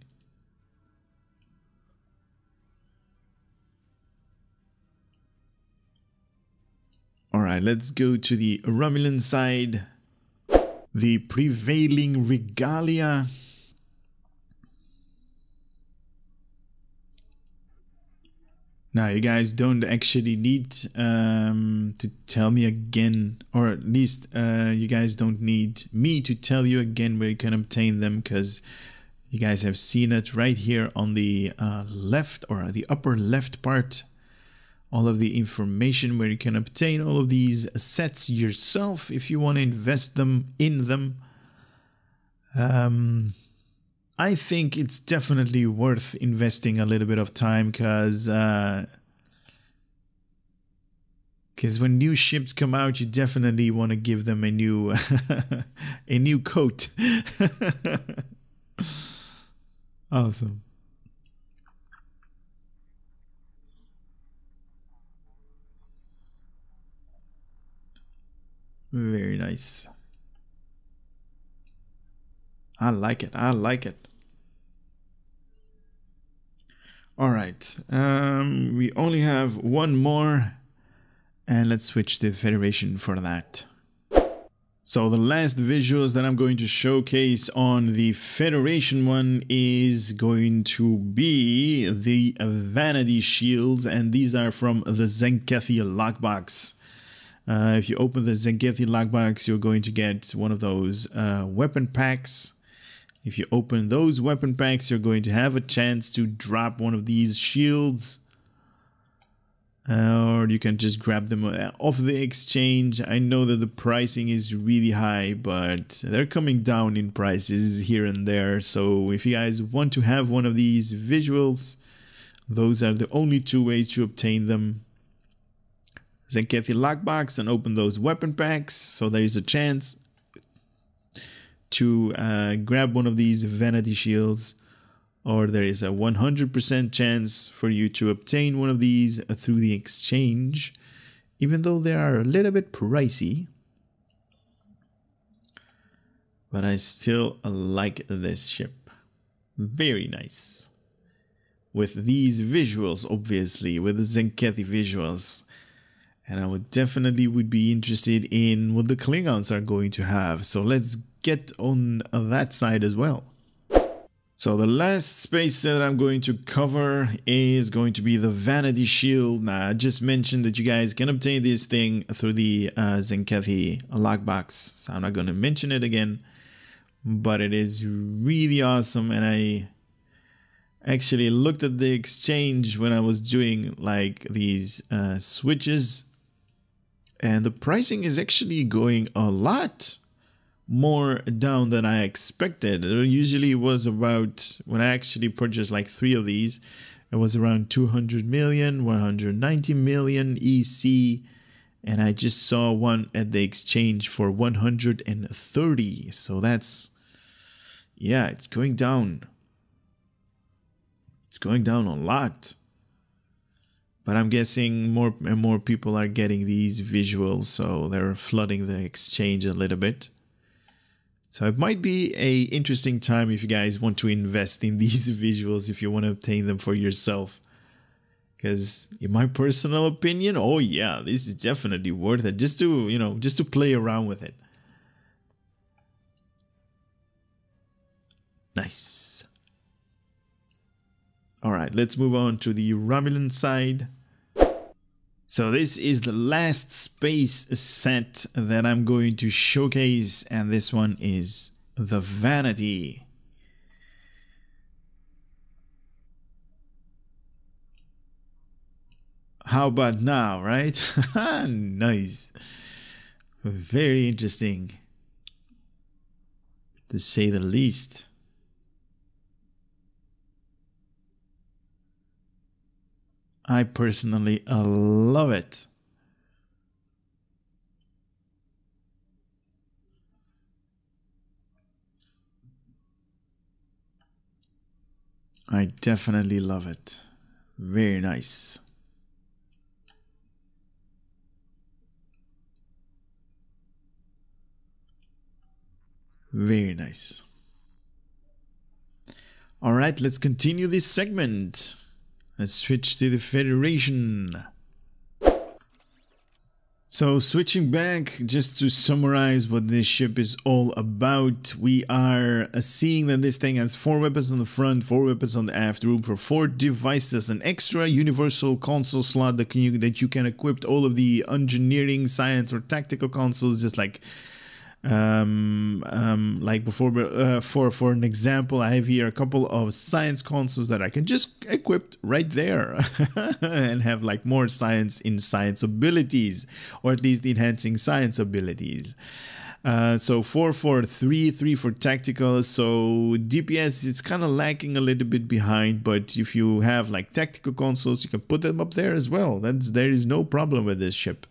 All right, let's go to the Romulan side. The Prevailing Regalia. Now, you guys don't actually need to tell me again, or at least you guys don't need me to tell you again where you can obtain them, because you guys have seen it right here on the left, or the upper left part. All of the information where you can obtain all of these sets yourself if you want to invest them in them. I think it's definitely worth investing a little bit of time, because when new ships come out, you definitely want to give them a new a new coat. Awesome. Very nice. I like it. I like it. All right. We only have one more, and let's switch the Federation for that. So the last visuals that I'm going to showcase on the Federation one is going to be the Vanity shields, and these are from the Tzenkethi lockbox. If you open the Tzenkethi lockbox, you're going to get one of those weapon packs. If you open those weapon packs, you're going to have a chance to drop one of these shields. Or you can just grab them off the exchange. I know that the pricing is really high, but they're coming down in prices here and there. So if you guys want to have one of these visuals, those are the only two ways to obtain them. Tzenkethi lockbox and open those weapon packs, so there is a chance to grab one of these vanity shields, or there is a 100% chance for you to obtain one of these through the exchange, even though they are a little bit pricey. But I still like this ship. Very nice. With these visuals, obviously, with the Tzenkethi visuals. And I would definitely be interested in what the Klingons are going to have. So let's get on that side as well. So the last space that I'm going to cover is going to be the Vanity Shield. Now, I just mentioned that you guys can obtain this thing through the Tzenkethi lockbox. So I'm not going to mention it again. But it is really awesome. And I actually looked at the exchange when I was doing like these switches. And the pricing is actually going a lot more down than I expected. It usually was about, when I actually purchased like 3 of these, it was around 200 million, 190 million EC, and I just saw one at the exchange for 130. So that's, yeah, it's going down. It's going down a lot. But I'm guessing more and more people are getting these visuals, so they're flooding the exchange a little bit. So it might be an interesting time if you guys want to invest in these visuals, if you want to obtain them for yourself. Because in my personal opinion, oh yeah, this is definitely worth it. Just to, you know, just to play around with it. Nice. All right, let's move on to the Romulan side. So this is the last space set that I'm going to showcase, and this one is the Vanity. How about now, right? Nice. Very interesting, to say the least. I personally love it. I definitely love it. Very nice. Very nice. All right, let's continue this segment. Let's switch to the Federation. So switching back, just to summarize what this ship is all about, we are seeing that this thing has 4 weapons on the front, 4 weapons on the aft, room for 4 devices, an extra universal console slot that you can equip all of the engineering, science, or tactical consoles, just like before. For an example, I have here a couple of science consoles that I can just equip right there and have like more science in science abilities, or at least enhancing science abilities. So 4 for 3 for tactical. So DPS, it's kind of lacking a little bit behind, but if you have like tactical consoles, you can put them up there as well. There is no problem with this ship.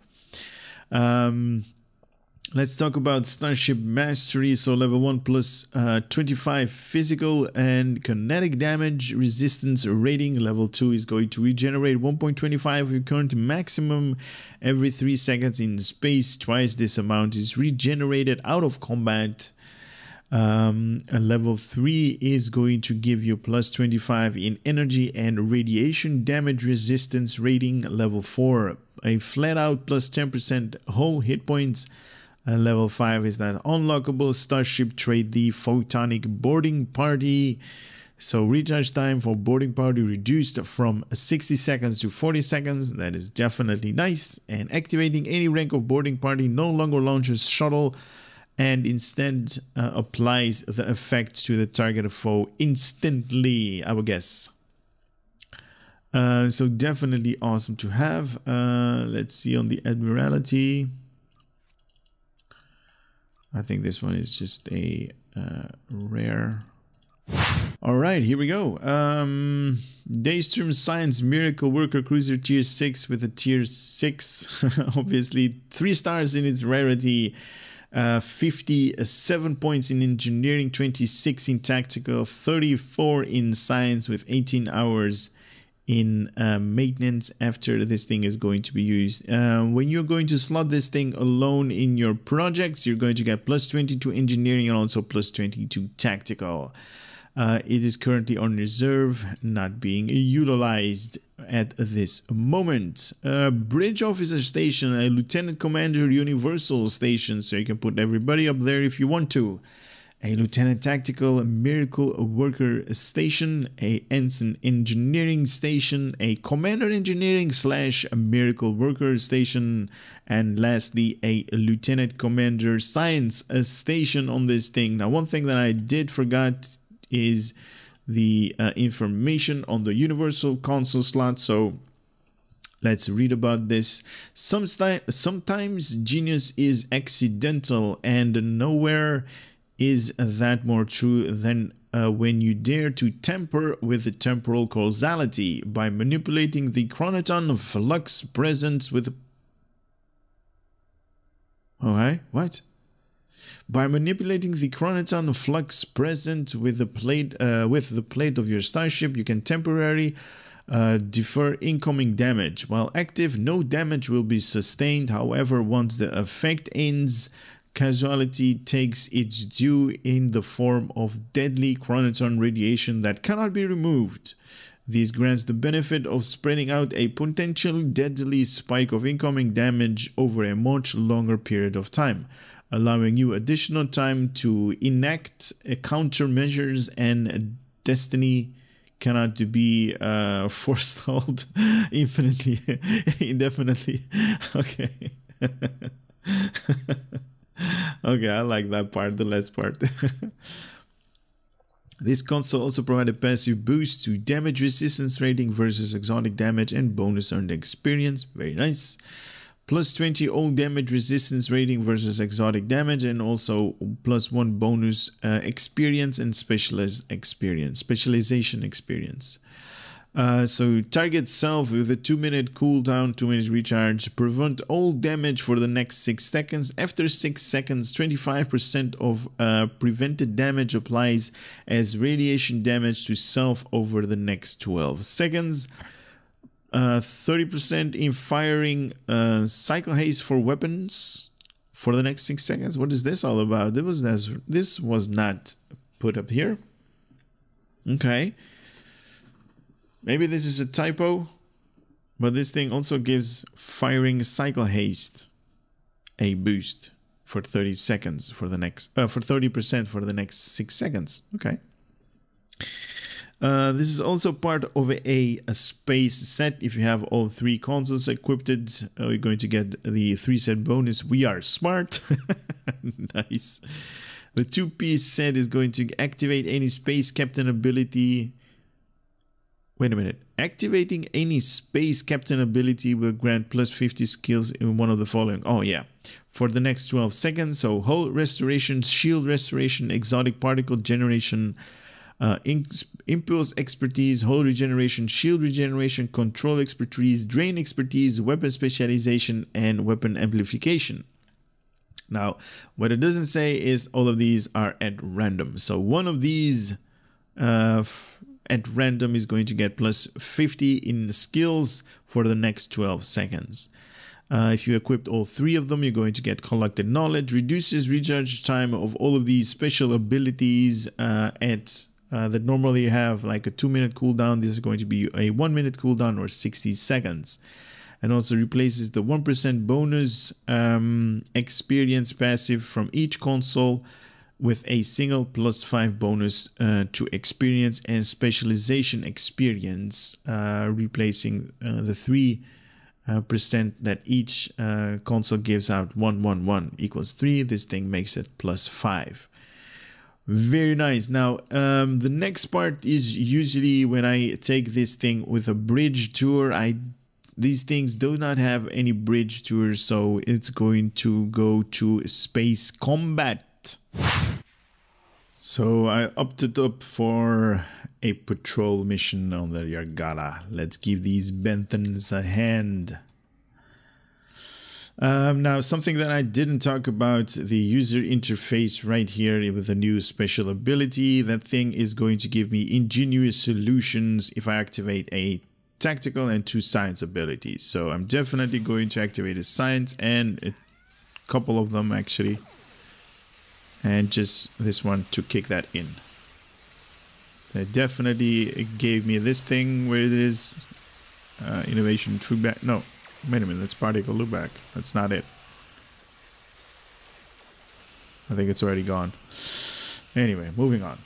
Let's talk about Starship Mastery. So level 1 plus 25 physical and kinetic damage resistance rating. Level 2 is going to regenerate 1.25 of your current maximum every 3 seconds in space. Twice this amount is regenerated out of combat. And level 3 is going to give you plus 25 in energy and radiation damage resistance rating. Level 4, a flat out plus 10% whole hit points. And level 5 is that unlockable Starship Trait, the Photonic Boarding Party. So recharge time for boarding party reduced from 60 seconds to 40 seconds. That is definitely nice. And activating any rank of boarding party no longer launches shuttle and instead applies the effect to the target foe instantly, I would guess. So definitely awesome to have. Let's see on the Admiralty. I think this one is just a rare. All right, here we go. Daystrom Science Miracle Worker Cruiser Tier 6 with a Tier 6. Obviously, 3 stars in its rarity. 57 points in engineering, 26 in tactical, 34 in science with 18 hours in maintenance after this thing is going to be used. When you're going to slot this thing alone in your projects, you're going to get plus 20 to engineering and also plus 20 to tactical. It is currently on reserve, not being utilized. at this moment. Bridge Officer Station, a Lieutenant Commander Universal Station, so you can put everybody up there if you want to. A Lieutenant Tactical Miracle Worker Station, a Ensign Engineering Station, a Commander Engineering / Miracle Worker Station, and lastly a Lieutenant Commander Science Station on this thing. Now, one thing that I did forgot is the information on the Universal Console slot, so let's read about this. Sometimes genius is accidental, and nowhere is that more true than when you dare to tamper with the temporal causality by manipulating the chronoton flux present with... Alright, what? By manipulating the chronoton flux present with the plate of your starship, you can temporarily defer incoming damage. While active, no damage will be sustained. However, once the effect ends, causality takes its due in the form of deadly chronoton radiation that cannot be removed. This grants the benefit of spreading out a potential deadly spike of incoming damage over a much longer period of time, allowing you additional time to enact countermeasures, and destiny cannot be forestalled indefinitely. Okay. Okay, I like that part, the last part. This console also provides a passive boost to damage resistance rating versus exotic damage and bonus earned experience. Very nice. Plus 20 all damage resistance rating versus exotic damage, and also +1 bonus experience and specialization experience. So target self with a 2-minute cooldown, 2-minute recharge, prevent all damage for the next 6 seconds. After 6 seconds, 25% of prevented damage applies as radiation damage to self over the next 12 seconds. 30% in firing cycle haste for weapons for the next 6 seconds. What is this all about? This was not put up here. Okay. Maybe this is a typo, but this thing also gives firing cycle haste a boost for 30 seconds for the next for 30% for the next 6 seconds. Okay. This is also part of a space set. If you have all 3 consoles equipped, you're going to get the 3-set bonus. We are smart. Nice. The 2-piece set is going to activate any space captain ability. Wait a minute. Activating any space captain ability will grant plus 50 skills in one of the following. Oh yeah. For the next 12 seconds. So hull restoration, shield restoration, exotic particle generation, impulse expertise, hull regeneration, shield regeneration, control expertise, drain expertise, weapon specialization, and weapon amplification. Now, what it doesn't say is all of these are at random. So one of these at random is going to get plus 50 in skills for the next 12 seconds. If you equipped all 3 of them, you're going to get collected knowledge, reduces recharge time of all of these special abilities that normally have like a 2-minute cooldown. This is going to be a 1-minute cooldown or 60 seconds. And also replaces the 1% bonus experience passive from each console with a single plus 5 bonus to experience and specialization experience, replacing the 3% that each console gives out. 1, 1, 1 equals 3. This thing makes it plus 5. Very nice. Now, the next part is usually when I take this thing with a bridge tour. These things do not have any bridge tours, so it's going to go to space combat. So I opted up for a patrol mission on the Yargala. Let's give these Benthans a hand. Now, something that I didn't talk about, the user interface right here with the new special ability. That thing is going to give me ingenious solutions if I activate a tactical and 2 science abilities. So I'm definitely going to activate a science and a couple of them actually. And just this one to kick that in. So it definitely gave me this thing where it is Innovation true back. No, wait a minute. That's particle loop back. That's not it. I think it's already gone. Anyway, moving on.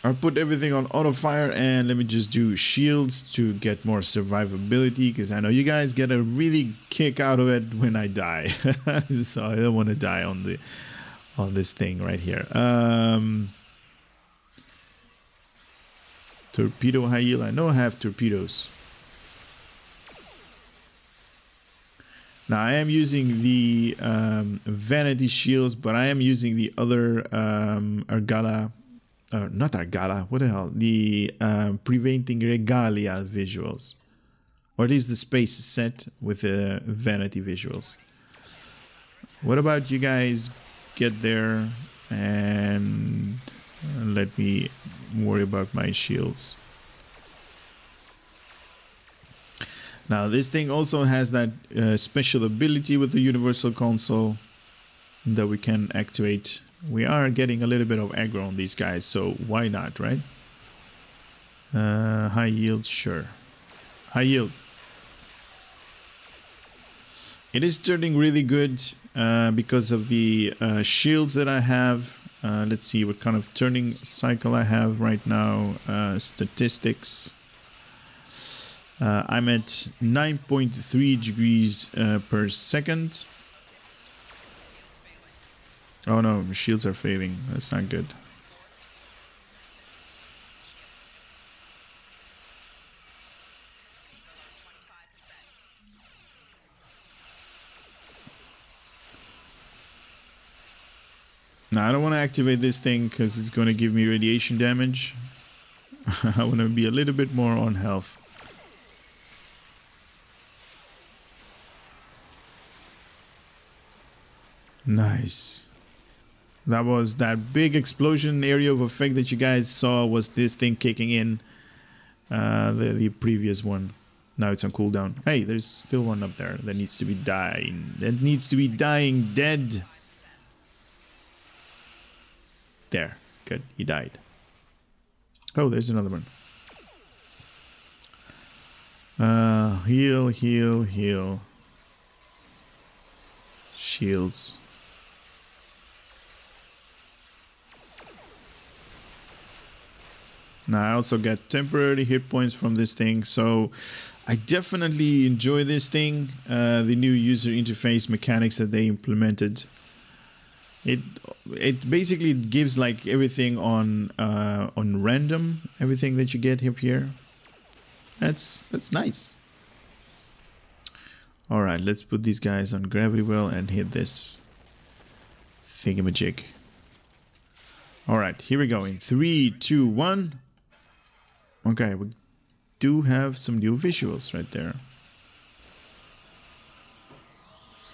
I'll put everything on auto fire and let me just do shields to get more survivability, because I know you guys get a really kick out of it when I die. So I don't want to die on this thing right here. Torpedo high yield. I know I have torpedoes. Now I am using the Vanity shields, but I am using the other Argala. Not Argala, what the hell? The Prevailing Regalia visuals. Or at least the space set with the Vanity visuals. What about you guys get there and let me worry about my shields. Now this thing also has that special ability with the Universal Console that we can activate. We are getting a little bit of aggro on these guys, so why not, right? High yield, sure. High yield. It is turning really good because of the shields that I have. Let's see what kind of turning cycle I have right now. Statistics. I'm at 9.3 degrees per second. Oh no, my shields are failing. That's not good. Now I don't want to activate this thing because it's going to give me radiation damage. I want to be a little bit more on health. Nice. That was that big explosion area of effect that you guys saw was this thing kicking in the previous one. Now it's on cooldown. Hey, there's still one up there that needs to be dying. That needs to be dying dead. There. Good. He died. Oh, there's another one. Heal, heal, heal. Shields. Now I also get temporary hit points from this thing, so I definitely enjoy this thing. The new user interface mechanics that they implemented. It basically gives like everything on random, everything that you get up here. That's nice. All right, let's put these guys on gravity well and hit this thingamajig. All right, here we go in 3, 2, 1. Okay, we do have some new visuals right there.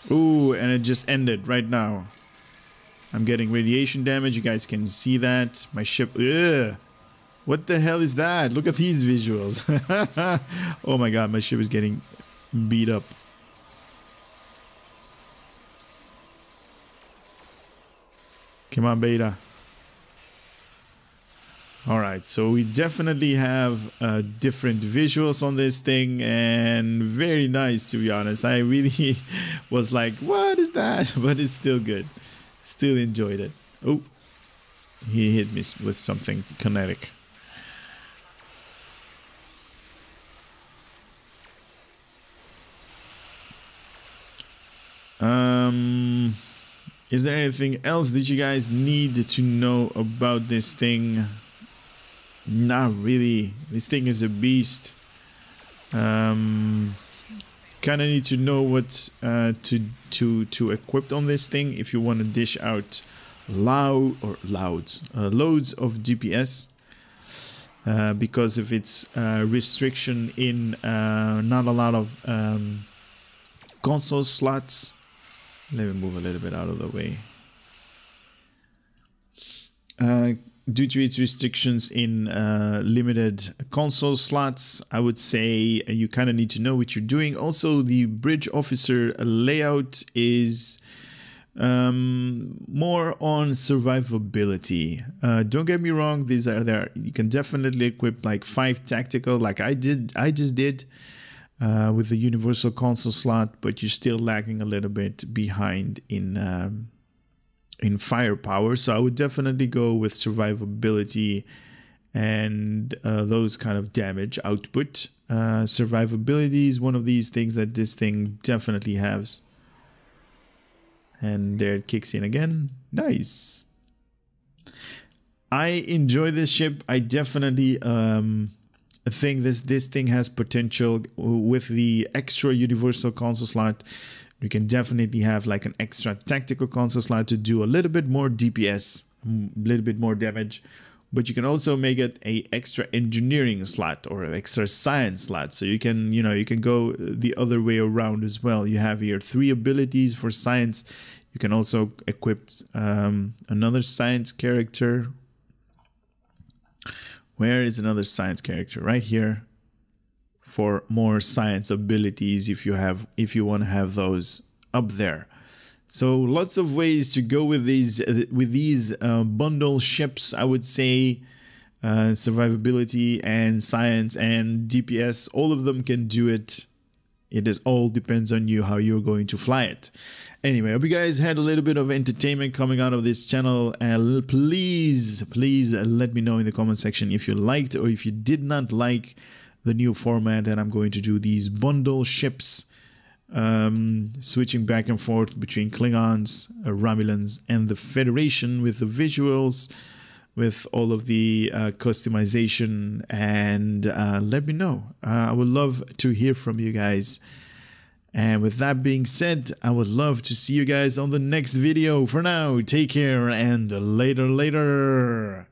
Ooh, and it just ended right now. I'm getting radiation damage. You guys can see that. My ship... Ugh. What the hell is that? Look at these visuals. Oh my god, my ship is getting beat up. Come on, beta. Alright, so we definitely have different visuals on this thing, and very nice, to be honest. I really was like, what is that? But it's still good. Still enjoyed it. Oh, he hit me with something kinetic. Is there anything else that you guys need to know about this thing? Not really. This thing is a beast. Kind of need to know what to equip on this thing if you want to dish out loads of DPS, because of its restriction in not a lot of console slots. Let me move a little bit out of the way. Due to its restrictions in limited console slots, I would say you kind of need to know what you're doing. Also, the bridge officer layout is More on survivability. Don't get me wrong, these are there. You can definitely equip like 5 tactical, like I just did with the universal console slot, but you're still lagging a little bit behind in firepower. So I would definitely go with survivability and those kind of damage output. Survivability is one of these things that this thing definitely has. And there it kicks in again. Nice. I enjoy this ship. I definitely think this thing has potential. With the extra universal console slot, you can definitely have like an extra tactical console slot to do a little bit more DPS, a little bit more damage. But you can also make it a extra engineering slot or an extra science slot. So you can, you can go the other way around as well. You have here 3 abilities for science. You can also equip another science character. Where is another science character? Right here. For more science abilities, if you want to have those up there. So lots of ways to go with these bundle ships. I would say survivability and science and DPS, all of them can do it. It is all depends on you how you're going to fly it. Anyway, I hope you guys had a little bit of entertainment coming out of this channel. Please let me know in the comment section if you liked or if you did not like the new format that I'm going to do, these bundle ships. Switching back and forth between Klingons, Romulans, and the Federation with the visuals, with all of the customization, and let me know. I would love to hear from you guys. And with that being said, I would love to see you guys on the next video. For now, take care and later.